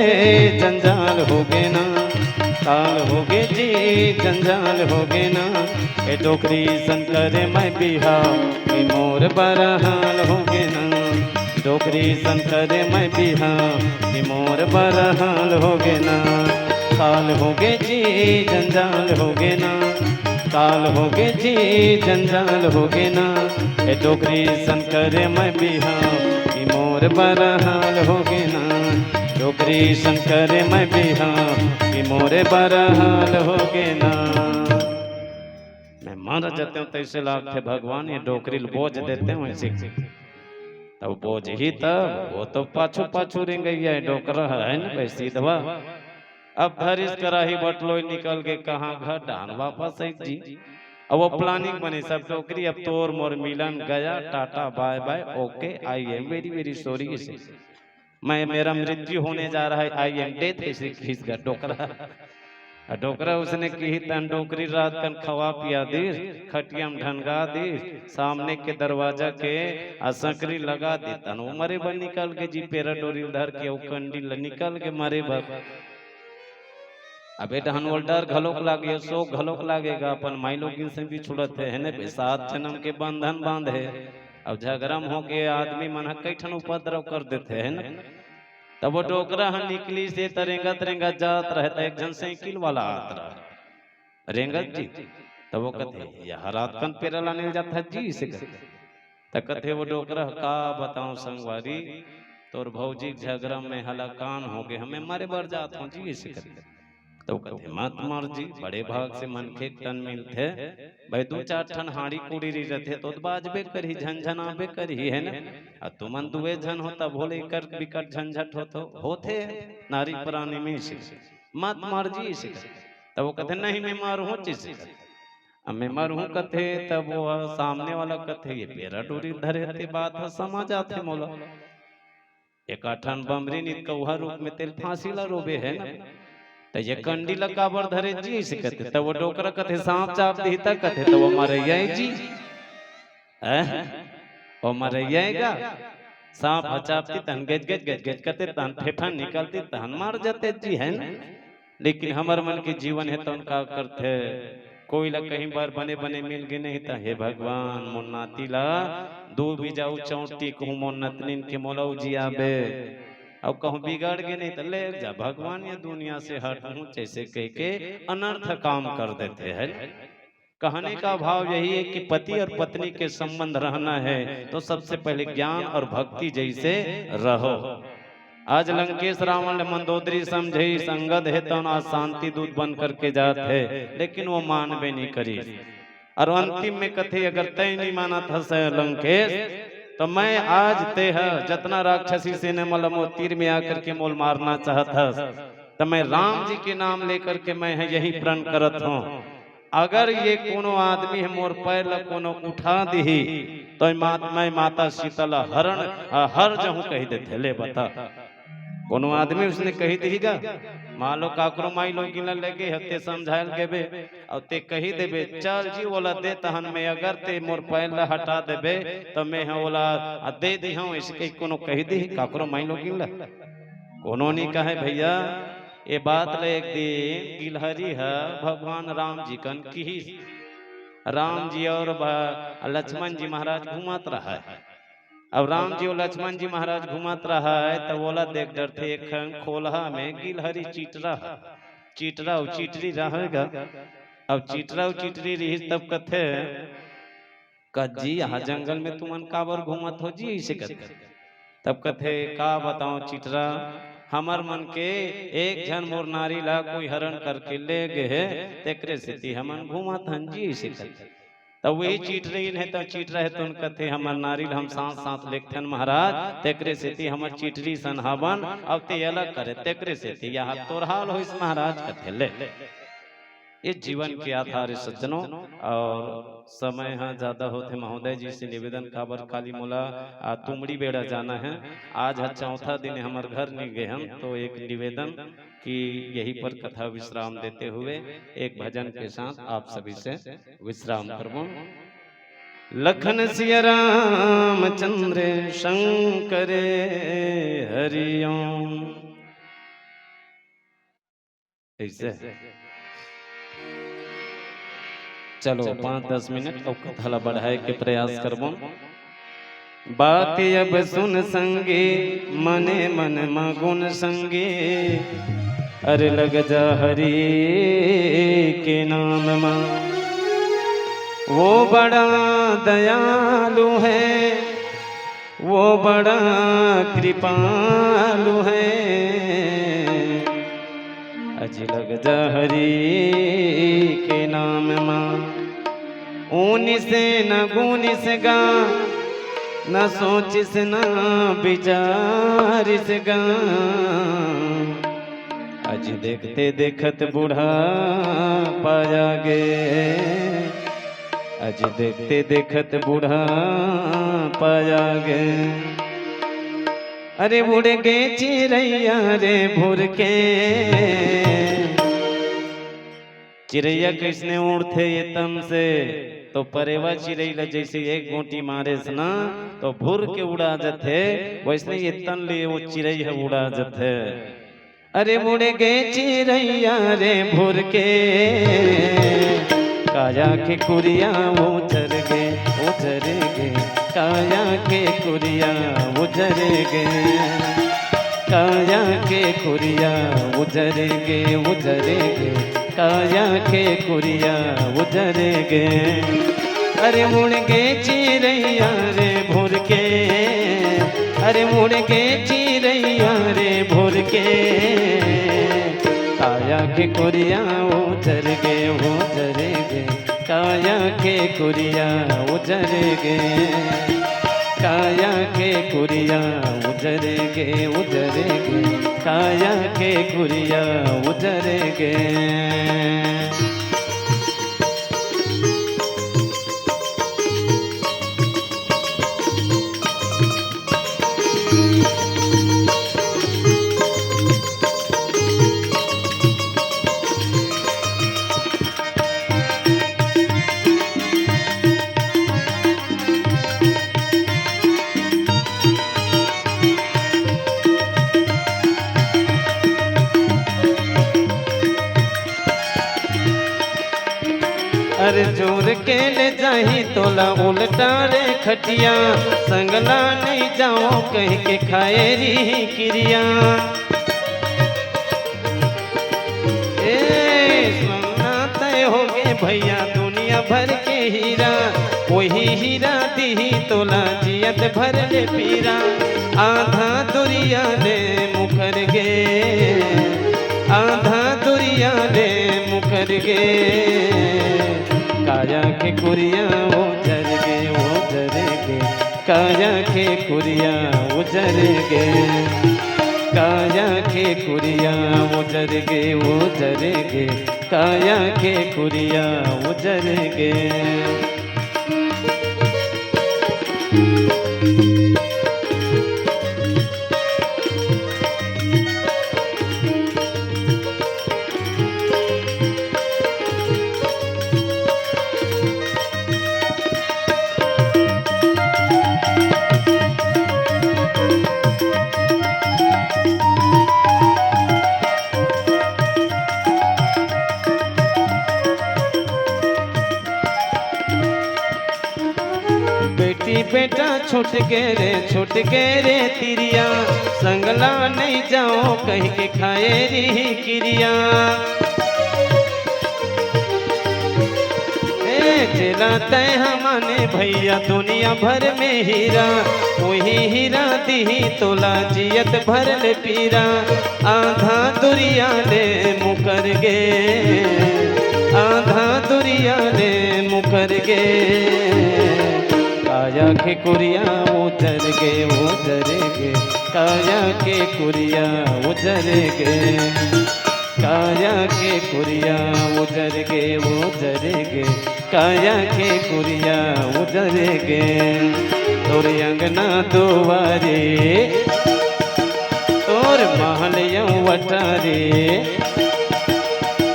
जंजाल हो गे ना, काल हो गे जी जंजाल हो गे ना, ए डोकरी शंकर मैं बिहाव कि मोर बरहाल हो गे ना, डोकरी शंकर मैं बिहाव कि मोर बरहाल हो गे ना, काल हो गे जी जंजाल हो गे ना, काल हो गे जी जंजाल हो गे ना, ए डोकरी शंकर मैं बिहाव कि मोर बरहाल हो गे ना, डोकरी शंकर मैं बिहाव कि मोरे बरहाल हो गे ना। मैं मारा जाते हूँ तैसे लागते भगवान ये डोकरी बोझ देते हैं वैसे, तब बोझ ही तब वो तो पाछू पाछू रिंग गई है डोकरा है ना भाई सीधवा, अब धरिस कराही बटलो निकल के कहाँ घर डान वापस आई जी, अब वो प्लानिंग बनी सब डोकरी अब तोर मोर मिलन गया टाटा bye bye okay I am very very sorry, मैं मेरा मृत्यु होने जा रहा है आई एम डेथ ऐसे खींच गया डोकरा, डोकरा उसने की तन डोकरी रात कन खवा पिया दी, खटिया में ढनगा दी, सामने के दरवाजा के असकरी लगा दी, तन वो मरे भर निकल के जी पेरा डोरी धर के कंडी निकल के मरे भर, अबे डहन डर घलोक लागे शोक घलोक लागेगा, अपन माई लोग से भी छुड़त है ना, सात जन्म के बंधन बांधे, अब झगड़म हो के आदमी मन कई ठन उपद्रव कर देते है ना, तब वो डोकरा निकली से तरेंगा तरेंगा जात रहता, एक जन साइकिल वाला आत रहा रेंगत जी, तब वो कहते यह रात कन पेरा लाने जाता जी इसे कहते, कहते वो डोकरा का बताऊं संगवारी तोर भौजी झगड़ा में हलाकान हो गए हमें मारे बर जात हूँ जी इसे कहते, तो कहते मत मार जी बड़े भाग से मन के तन मिलते भाई दो चार ठन हाड़ी कुड़ी रहते तो बाजबे करी झंझनाबे करी है ना, आ तुमन दुए झन होता भोले कर बिकट झंझट होते नारी प्राणी में से मत मार जी इसे, तब वो कहते नहीं मैं मारू जिसे, अब मैं मारू कथे, तब वो सामने वाला कथे ये पेरा डोरी धरे थे बात समझ आते मोला, एक आठन बमरी नित कौहा रूप में तेल फांसी ला रोबे है ना, तो ये कंडी लकाबर धरे जी से कहते, तब वो डोकरा कथे सांप चाप देता कथे, तो वो मरैया जी ओ मरैया सांप चापती तन गज गज गज गज करते तन फेफा निकलती तन मार जाते जी है ना, लेकिन हमार मन के जीवन है तो उनका करते कोई ला कहीं बार बने बने मिल गए नहीं था, हे भगवान मुन्नाती ला दो भी जाऊ चौटी कहूँ मोन्नतनीन के मोलाऊ जी आबे, अब कहूँ बिगाड़ के नहीं तो ले जा भगवान ये दुनिया से हट हूँ जैसे कह के अनर्थ काम कर देते हैं। कहने का भाव यही है कि पति और पत्नी के संबंध रहना है तो सबसे पहले ज्ञान और भक्ति जैसे रहो। आज लंकेश रावण मंदोदरी समझे संगत है तो ना शांति दूत बन करके जाते है, लेकिन वो मानवे नहीं करी। और अंतिम में कथे अगर तय नहीं माना था लंकेश तो मैं आज ते है जितना राक्षसी से ने मलमो तीर में आकर के मोल मारना चाहता तो मैं राम जी के नाम लेकर के मैं है यही प्रण करत हूँ। अगर ये कोनो आदमी है मोर पैर ल कोनो उठा दी तो मैं माता शीतला हरण हर जहूं कही देते ले बता कोनो आदमी उसने कही दीगा मान लो काकरो माई लोग गिन लगे हते समझायल गेबे और ते कही देबे चल जी ओला दे तहन में अगर ते मोर पैर ल हटा देबे तो मैं ओला दे दी हूं इसके कोनो कही दी काकरो माई लोग गिन कोनो नहीं कहे भैया ये बात ले एक दिन गिलहरी है भगवान राम जी कन की राम जी और लक्ष्मण जी महाराज घुमात रहा है। अब राम जी और लक्ष्मण जी महाराज घुमात रहा है तो बोला देख डरते एक खोलहा में गिलहरी चीटरा चीटरी रहेगा। अब चीटरा चीटरी रही तब कथे जी यहाँ जंगल में तुमन काबर घूमत हो जी इसे कथे तब कथे का बताओ चीटरा हमार मन के एक जन मोर नारी ला कोई हरण करके ले गए तेकरे से हमन घूमत हन जी इसे कथे तब वही चीट रही है तो चीट रहे तो उनका थे हमार नारी हम सांस सांस लेखन महाराज तेकरे से हमार चीटरी सन हवन अब ते अलग करे तेकरे से यहाँ तोरहाल हो इस महाराज कथे ले ये जीवन के आधार सज्जनों और समय हाँ ज्यादा होते महोदय जी से निवेदन काबर काली मोला तुमड़ी बेड़ा जाना है आज चौथा दिन हमारे घर नहीं गए हम तो एक निवेदन कि यही पर कथा विश्राम देते हुए एक भजन के साथ आप सभी से विश्राम करवाऊं। लखन सिया राम चंद्र शंकर हरिओम ऐसे चलो 5-10 मिनट और कथा बढ़ाए के प्रयास करबो। बात अब सुन संगे मने मन मगुन संगे अरे लग जा हरि के नाम में वो बड़ा दयालु है वो बड़ा कृपालु है अज लग जा हरि के नाम मां ऊनिस न गुनिस गा न सोचिस न विचारिस गा अज देखते देखत बूढ़ा पाया गे अज देखते देखत बूढ़ा पाया गे अरे बुढ़ गे चिड़ैया रे भूर के चिड़ैया किसने उड़ते ये तम से तो परेवा चिड़ैया जैसे एक गोटी मारे से ना तो भूर के उड़ा जाते वैसे ये तन लिए वो चिड़ैया उड़ा जाते। अरे बुढ़े गे चिड़ैया रे भूर के काया के कुरिया उजर गे काया के कुरिया उजर गे काया के कुरिया उजर गे काया के कुरिया उजर गे। अरे मुड़ गे चिड़ैया रे भोर के अरे मुड़ गे चिड़ैया रे भोर के काया के कुरिया उजर गे काया के कुरिया उजर गे काया के कुरिया उजर गे काया के कुरिया उजर गे। अरे जोर के ले जाही तोला उल्टा रे खटिया संगला नहीं जाओ कह के खाए री क्रिया सुनना तय हो गए भैया दुनिया भर के हीरा वही हीरा दी तोला जियत भर ले पीरा आधा दुरिया रे मुखर गे आधा दुरिया रे मुखर गे काया के कुरिया उजर गे उजर गे, काया के कुरिया उजर गे, काया के कुरिया उजर गे उजर गे, काया के कुरिया उजर गे। बेटी बेटा छूट के रे तिरिया, संगला नहीं जाओ कहीं के खाए री क्रिया। जिला तय हमने भैया दुनिया भर में हीरा, वही हीरा दी तोला जियत भर ले पीरा। आधा दुरिया ले मुकर गे, आधा दुरिया ले मुकर गे, काया के कुरिया उजर गे उजर गे, काया के कुरिया उजर गे, काया के कुरिया उजर गे उजर गे, काया के कुरिया उजर गे। तोर अंगना दुआरे तोर महल वटारे,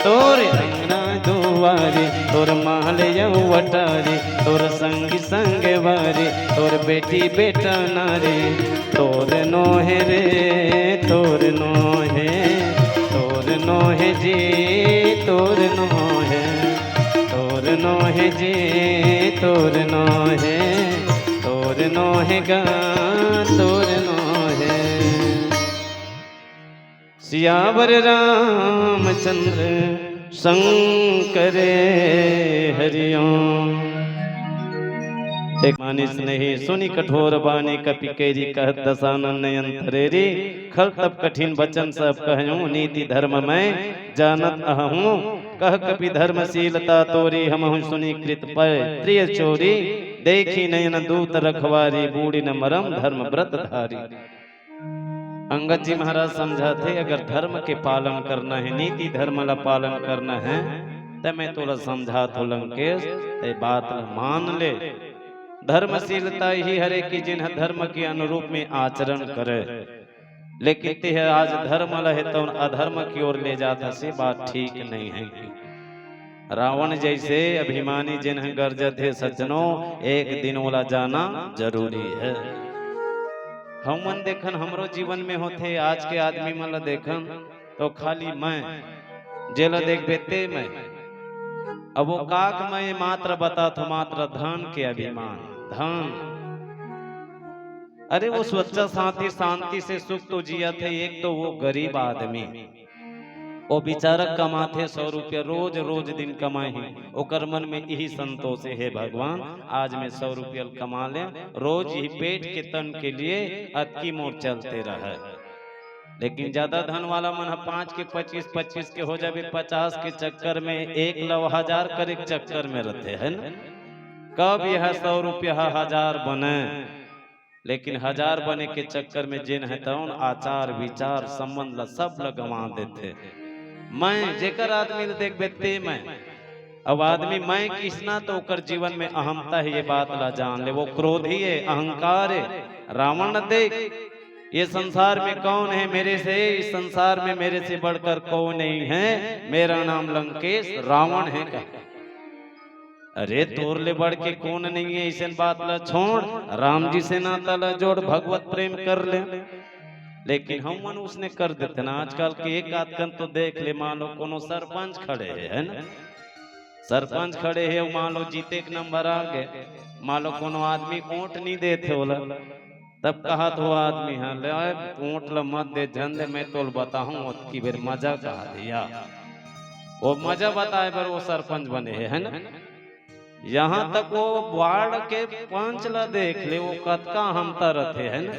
तोर अंगना दुआरे तोर महल वटारे, तोर संग संग वारे, तोर बेटी बेटा नारे, तोर नोहे रे तोर नोहे, तोर नोहे जी तोर नोहे, तोर नोहे जी तोर नोहे, तोर नोहे गा तोर नोहे। सियावर रामचंद्र शंकर हरिओम। मानिस नहीं सुनी कठोर बानी, कपि केरी कहत दसानन नयन थरेरी। खल तब कठिन वचन सब कहूँ, नीति धर्म में जानत अहूँ। कह कपि धर्मशीलता तोरी, हमहु सुनी कृत पर प्रिय चोरी। देखी नयन दूत रखवारी, बूढ़ी न मरम धर्म व्रत धारी। अंगद जी महाराज समझाते, अगर धर्म के पालन करना है, नीति धर्म ला पालन करना है, तो मैं तोला समझा तो लंकेश ते बात मान ले। धर्मशीलता ही हरे की जिन्ह धर्म के अनुरूप में आचरण करे, लेकिन ते आज धर्म लहे तो अधर्म की ओर ले जाता से बात ठीक नहीं है। रावण जैसे अभिमानी जिन्ह गर्जत है सज्जनों, एक दिन ओला जाना जरूरी है। हम मन देखन हमरो जीवन में होते, आज के आदमी मन देखन तो खाली मैं जेला देख बेते मैं, अब वो काक मैं मात्र बता तो मात्र धन के अभिमान, धन। अरे वो स्वच्छ शांति शांति से सुख तो जिया थे। एक तो वो गरीब आदमी, वो बेचारा कमाते 100 रुपया रोज रोज दिन कमाही, ओकर मन में यही संतोष है, भगवान आज मैं 100 रुपया कमा ले, रोज ही पेट के तन के लिए अतकी मोर चलते रहे। लेकिन ज्यादा धन वाला मन 5 के 25 25 के हो जाए, 50 के चक्कर में 1 लव 1000 करे चक्कर में रहते हैं न? कब यह 100 रुपया 1000 बने, लेकिन 1000 बने के चक्कर में जिन है तौन आचार विचार संबंध ला सब ला गंवा देते। मैं जेकर आदमी देख बेते मैं, अब आदमी मैं किसना तो ओकर जीवन में अहमता है, ये बात ला जान ले। वो क्रोधी है, अहंकार है। रावण देख ये संसार में कौन है मेरे से, इस संसार में मेरे से बढ़कर कौन नहीं है, मेरा नाम लंकेश रावण है का। अरे तोर ले बढ़ के कौन नहीं है, इसे बात ला छोड़, राम जी से नाता ला जोड़, भगवत प्रेम कर ले। लेकिन हम मन उसने कर देते ना। आजकल के एक आदकन तो देख ले, मान लो कोनो सरपंच खड़े है ना, सरपंच खड़े है, मान लो जीते एक नंबर आ गए, मान लो कोनो आदमी वोट नहीं देते होला, तब कहा तो आदमी हाँ ले वोट ला मत दे झंडे, मैं तो बताऊं की बेर मजा कहा दिया, वो मजा बताए पर वो सरपंच बने है ना। यहाँ तक वो वार्ड के पंच ला देख ले, वो कतका हमता रहते है ना।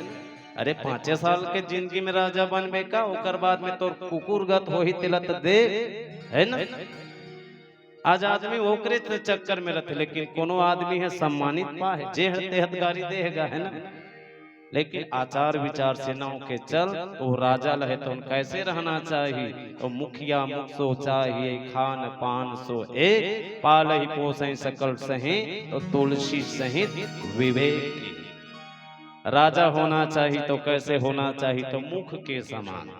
अरे 5 साल के जिंदगी में राजा बनबे का, ओकर बाद में तो कुकुर गत हो ही तिलत दे है ना। आज आदमी ओकरे चक्कर में रहते, लेकिन कोनो आदमी है सम्मानित पा है जे हते हदगारी देगा, है ना। लेकिन आचार विचार से ना के चल तो राजा लहे तो कैसे रहना चाहिए, तो मुखिया मुख सो चाहिए खान पान सो ए पाल ही पोसै सकल सहे, तो तुलसी सहित विवेक। राजा होना चाहिए तो कैसे होना चाहिए, तो मुख के समान।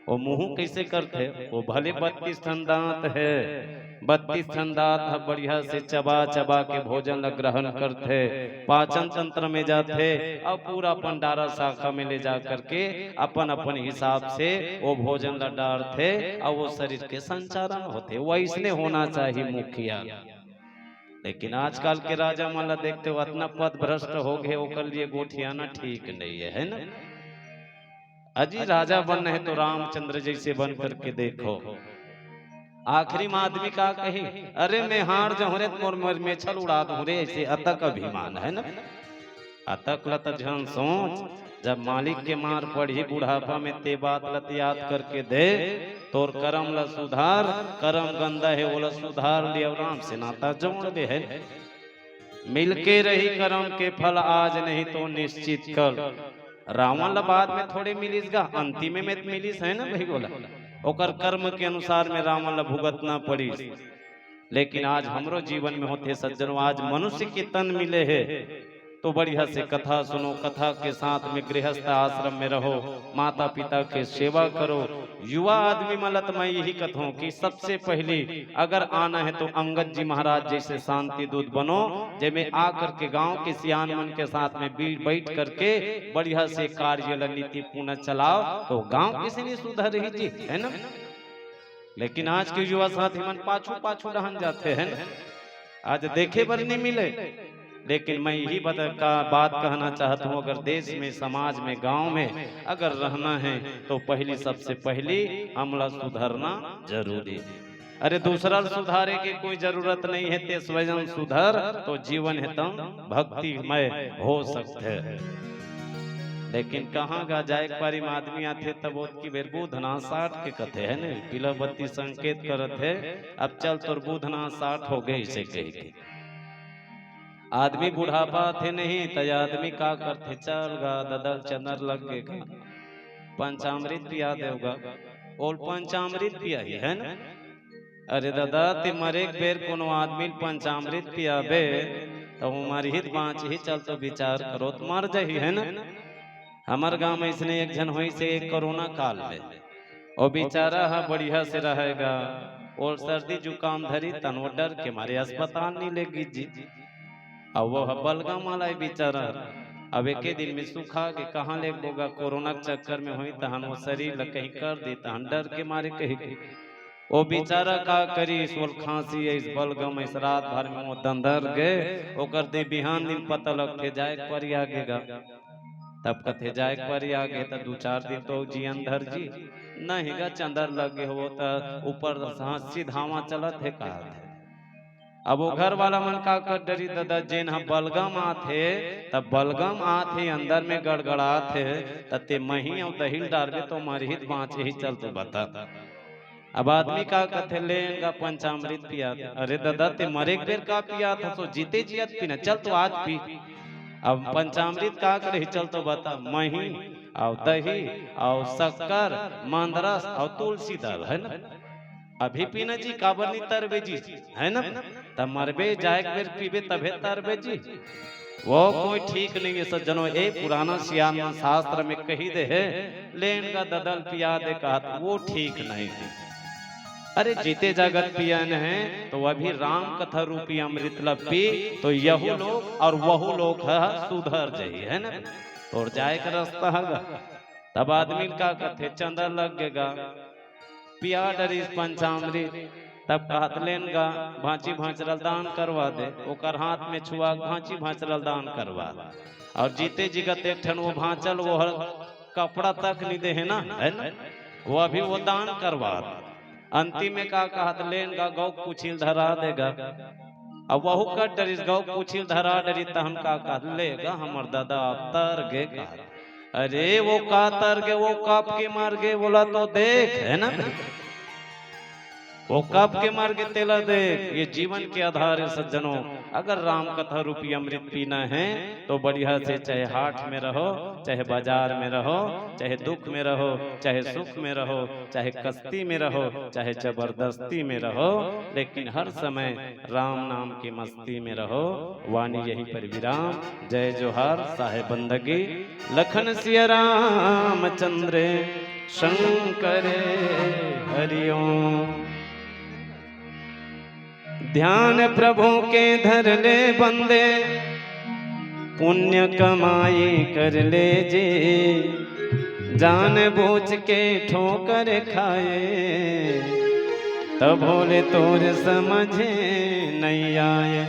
वो मुंह कैसे करते, वो भले 32 ठन दांत है, 32 ठन दांत है, बढ़िया से चबा चबा के भोजन ग्रहण करते, पाचन तंत्र में जाते और पूरा भंडारा शाखा में ले जा करके अपन अपन हिसाब से वो भोजन ला डालते और वो शरीर के संचारण होते। वैसने होना चाहिए मुखिया। लेकिन आजकल के राजा माला देखते हो इतना पद भ्रष्ट हो गए, ओकर लिए गोठियाना ठीक नहीं है ना। अजी राजा बन है तो रामचंद्र जैसे बन करके देखो। आखिरी में आदमी का कही, अरे मैं हार जाऊं रे मोर में छल उड़ा दूं रे, ऐसे अतक अभिमान है ना। अतक लत झन सोच, जब मालिक के मार पड़ी बुढ़ापा में ते बात लत याद करके दे, तोर करम ल सुधार, करम गंदा है वो ल सुधार लिया, राम से नाता जोड़ दे है। मिलके रही करम के फल आज नहीं तो निश्चित कल। रावण ला बाद में थोड़े मिलिस गा, अंतिम में मिलिस है ना भाई बोला, ओकर कर्म के अनुसार में रावण ला भुगतना पड़ी। लेकिन आज हमरो जीवन में होते सज्जनों, आज मनुष्य के तन मिले है तो बढ़िया से कथा सुनो, कथा के साथ में गृहस्थ आश्रम में रहो, माता पिता के सेवा करो। युवा आदमी मलत मैं यही कथूं कि सबसे पहले अगर आना है तो अंगद जी महाराज जैसे शांति दूत बनो, जिसमें आकर के गांव के सियान मन के साथ में बैठ करके बढ़िया से कार्य नीति पूर्ण चलाओ, तो गांव किसी नहीं सुधर ही जी, है ना। लेकिन आज के युवा साथी मन पाछू पाछू रहन जाते हैं, आज देखे पर नहीं मिले। लेकिन मैं यही बात कहना चाहता हूँ, अगर देश में, समाज में, गांव में अगर रहना है तो पहली सबसे पहली हमला सुधरना जरूरी। अरे दूसरा सुधारे की कोई जरूरत नहीं है, ते स्वयं सुधर तो जीवन है तम भक्तिमय हो सकते है। लेकिन कहाँ गा जाए पारी में आदमी आते तब की बेर बुधना 60 के कथे है न, पीला बत्ती संकेत करत है, अब चल तोर बुधना 60 हो गई से कही। आदमी बुढ़ापा थे नहीं तो आदमी का करते, चल गा ददल चंदर लग गए, पंचामृत पिया देगा, और पंचामृत पिया ही है ना। अरे दादा ते मरे बेर कोनो आदमी पंचामृत पियाबे तो हमारी हित बाँच ही, चल तो विचार करो तो मर जाही, है ना। हमार गांव में इसने एक जन हुई से एक कोरोना काल में, और बेचारा हा बढ़िया से रहेगा, और सर्दी जुकाम धरी तन वो डर के मारे अस्पताल नहीं लेगी जी। अब वो बलगम वाला बेचारा अब एक दिन में सुखा के कहाँ ले होगा, कोरोना के चक्कर में हुई तहन वो शरीर कहीं कर दी, तहन डर के मारे कहीं वो बेचारा का करी, सोल खांसी इस बलगम इस रात भर में वो दंदर गए, ओकर दे बिहान दिन पता लगते जाए पर आगेगा, तब कथे जाए पर आगे तो 2-4 दिन तो जी अंदर जी नहीं गा, चंदर लगे हो तो ऊपर हंसी धावा चलत है का। अब वो घर वाला मन का कर डरी दादा जेन हा बलगम आथे, तब बलगम आथे अंदर में गड़गड़ाथे, तते मही और दही डालबे तो मरहित बाँचे ही चलते बता। अब आदमी का कथे लेगा पंचामृत पिया, अरे दादा ते मरे बेर का पिया था तो जीते जियत पीना, चल तो आज पी। अब पंचामृत का करे, चल तो बता, मही और दही और शक्कर मंदरस और तुलसी दल है ना, अभी पीना जी काबर नहीं तरबे जी, है ना। तब मरबे जाए बेर पीबे तबे तरबे जी, वो कोई ठीक नहीं है सज्जनों। ए पुराना सियाना शास्त्र में कही दे है, लेन का ददल पिया दे कहा, वो ठीक नहीं है। अरे जीते जगत पियन है तो अभी राम कथा रूपी अमृत लपी, तो यहू लोग और वहू लोग सुधर जाइए, है ना, और जाए का रास्ता है। तब आदमी का कथे चंदा लग गएगा, पिया डरी पंचामृत, तब कहत लेन गा भांची भांचरल दान करवा दे, ओकर हाथ में छुआ भांची भांचरल दान करवा, और जीते जिगत एक ठन वो भांचल वो कपड़ा तक नहीं दे है ना, है ना, वो अभी वो दान करवा। अंतिम में का कहत लेन गा गौ कुछिल धरा देगा, अब वहु कट डरी गौ कुछिल धरा डरी, तहन का कहत लेगा हमर दादा तर गे का, अरे वो का तर गे, वो काप के मार गे, बोला तो देख, है ना। वो कब के मार के तेला दे। ये जीवन के आधार है सज्जनों। अगर राम कथा रूपी अमृत पीना है तो बढ़िया से, चाहे हाट में रहो, चाहे बाजार में रहो, चाहे दुख में रहो, चाहे सुख में रहो, चाहे कश्ती में रहो, चाहे जबरदस्ती में रहो, लेकिन हर समय राम नाम की मस्ती में रहो। वाणी यही पर विराम। जय जोहार साहेब बंदगी। लखन सिया राम चंद्र शंकर हरिओम। ध्यान प्रभु के धर ले बंदे, पुण्य कमाई कर ले जे। जान बूझ के ठोकर खाए, तब भोले तोर समझे नहीं आए।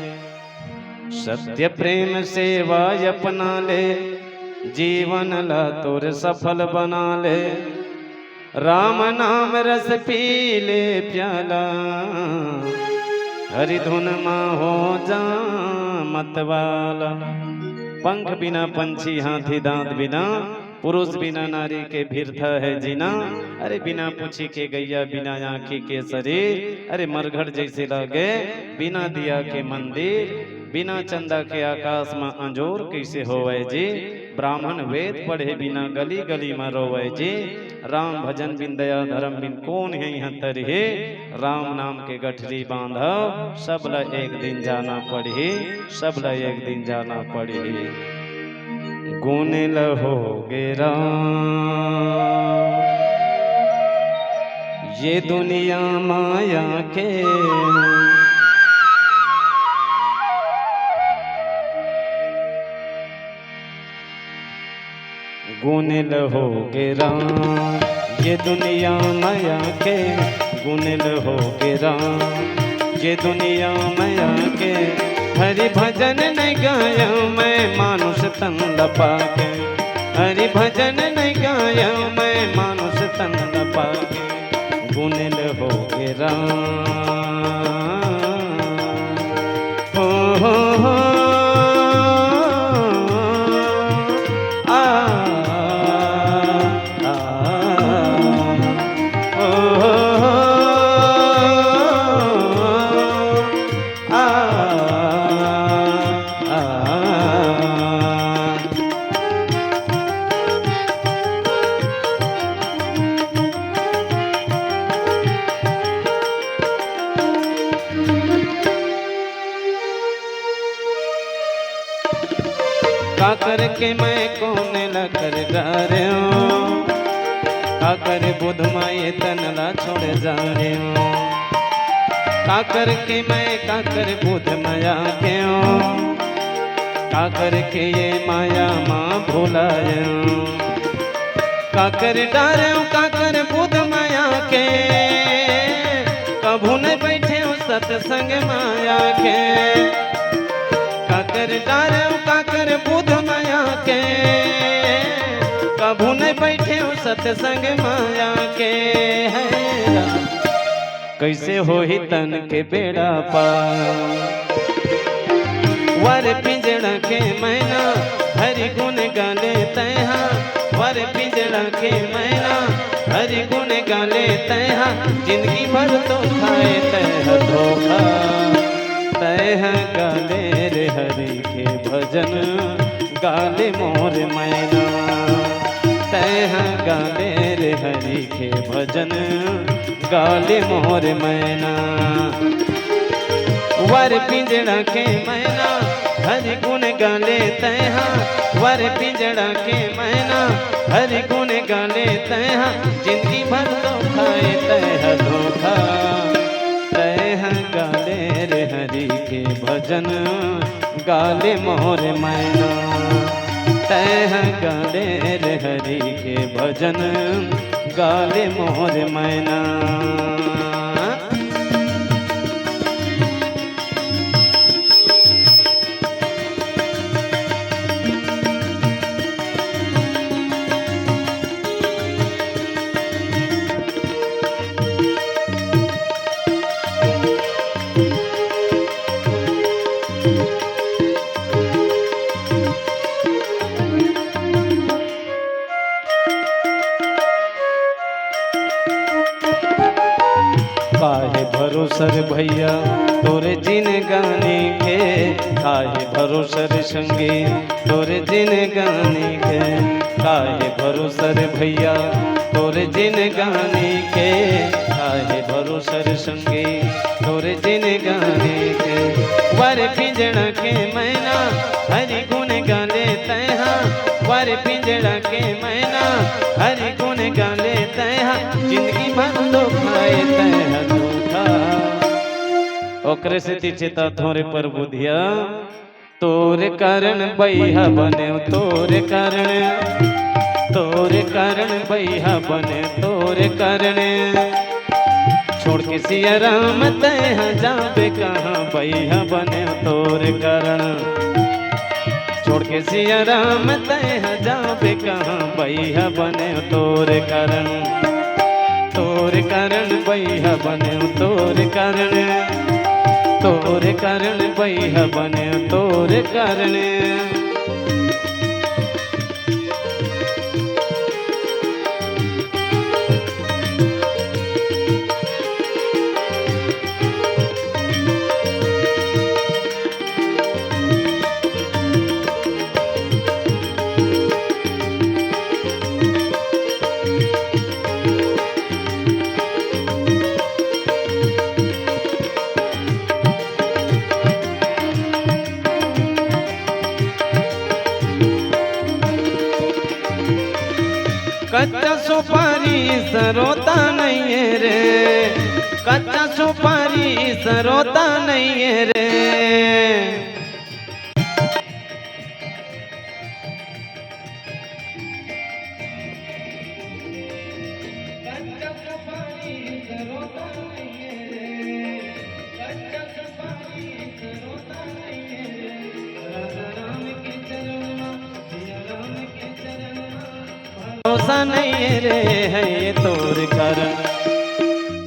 सत्य प्रेम सेवा अपना ले, जीवन ला तोर सफल बना ले। राम नाम रस पी ले प्याला, हरि धुन माँ हो जा मतवाला। पंख बिना पंछी, हाथी दांत बिना, पुरुष बिना नारी के भीरथा है जीना। अरे बिना पूछी के गैया, बिना आँखी के शरीर। अरे मरघट जैसे लागे बिना दिया के मंदिर। बिना चंदा के आकाश में अंजोर कैसे होवे जी। ब्राह्मण वेद पढ़े बिना गली गली में रोवे जी। राम भजन बिन दया धर्म बिन कौन है यहाँ तरहे। राम नाम के गठरी बांधो, सब ला एक दिन जाना पड़ी, सब ला एक दिन जाना पड़ी। गुण लहोगे राम, ये दुनिया माया के। गुण लहोगे राम, ये दुनिया माया के। गुण लहोगे राम, ये दुनिया माया के। हरि भजन नहीं गाया मैं मानुष तन लपा के। हरि भजन नहीं गाया मैं मानुष तन लपा के। गुण लहोगे राम, हो का करके मैं कौन न कर रहे हूँ। का कर बुध माए तनला छोड़ जा रहे हूँ। का करके मैं का कर बुध माया के हूँ। का करके ये माया माँ भुलाए हूँ। का कर डारे हूँ, का कर बुध माया के। कभू न बैठे हूँ सत्संग माया के। काकर डारे काकर बुध माया के। कभू नहीं बैठे हो सत्संग माया के। है कैसे हो ही तन के बेड़ा पार। वर पिंजड़ा के मैना, हरि गुण गाले तैहा। वर पिंजड़ा के मैना, हरि गुण गाले तैहा। जिंदगी भर तो खाए तैहा धोखा। तैह गाले रे हरि के भजन, गाले मोर मैना। तैह गाले रे हरि के भजन, गाले मोर मैना। वर पिंजड़ा के मैना, हरि गुण गाले तैहा। वर पिंजड़ा के मैना, हरि गुण गाले तैहा। जिंदगी भर तो खाए तैह धोखा। तैह गाले रे हरि के भजन, गाले मोर मैना। तैह गाले रे हरि के भजन, गाले मोर मैना। काहे भरोसर भैया तोरे जिन गाने के, काहे भरोसर संगे तोरे जिन गाने के, काहे भरोसर भैया तोरे जिन गाने के, काहे भरोसर संगे तोरे जिन गाने के। वर पिंजड़ा के मैना हरि गुण गाले तैहा, वर पिंजड़ा के मैना हरि गुण गाले तैहा, जिंदगी भर तो खाए तैहा धोखा। ओकरे से चिता थोरे पर बुधिया तोरे कारण बैहा बने, तोरे कारण, तोरे कारण बैहा बने, तोरे कारण। छोड़ के सिया राम तैहा जाबे कहाँ बैहा बने तोरे कारण, छोड़ के सिया राम तैहा जाबे कहाँ बैहा बने तोरे कारण, तोरे कारण बैहा बने, तोरे कारण, तोरे कारण बैहा बने, तोरे कारण। कच्चा सुपारी सरोता नहीं है रे, कच्चा सुपारी सरोता नहीं है रे। कच्चा सुपारी सरोता नहीं है रे, कच्चा सुपारी सरोता नहीं है रे। राजा राम के चरण, सिया राम के चरण भरोसा नहीं रे है ये तोर कारण।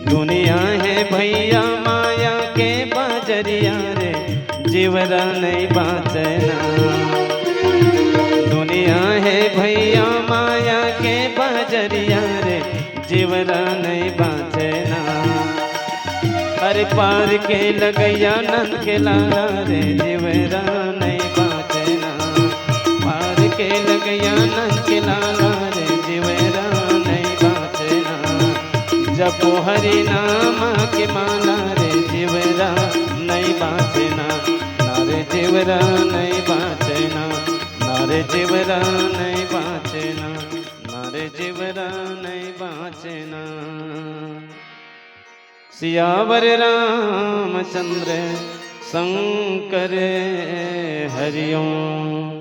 दुनिया है भैया माया के बाजरिया रे, जीवरा नहीं बाँचना। दुनिया है भैया माया के बाजरिया रे, जीवरा नहीं बाँचना। अरे पार के लगैया नंद के लाला रे, जीवरा नहीं बाँचना। पार के लगैया नंद के लाला रे, जीवरा नहीं बाँचना। जपो हरि नाम के माला रे, जीवरा नहीं बाँचना। नारे जीवरा नहीं बाँचना, नारे जीवरा नहीं बाँचना, नारे जीवरा नहीं बाँचना। सियावर रामचंद्र शंकर हरिओम।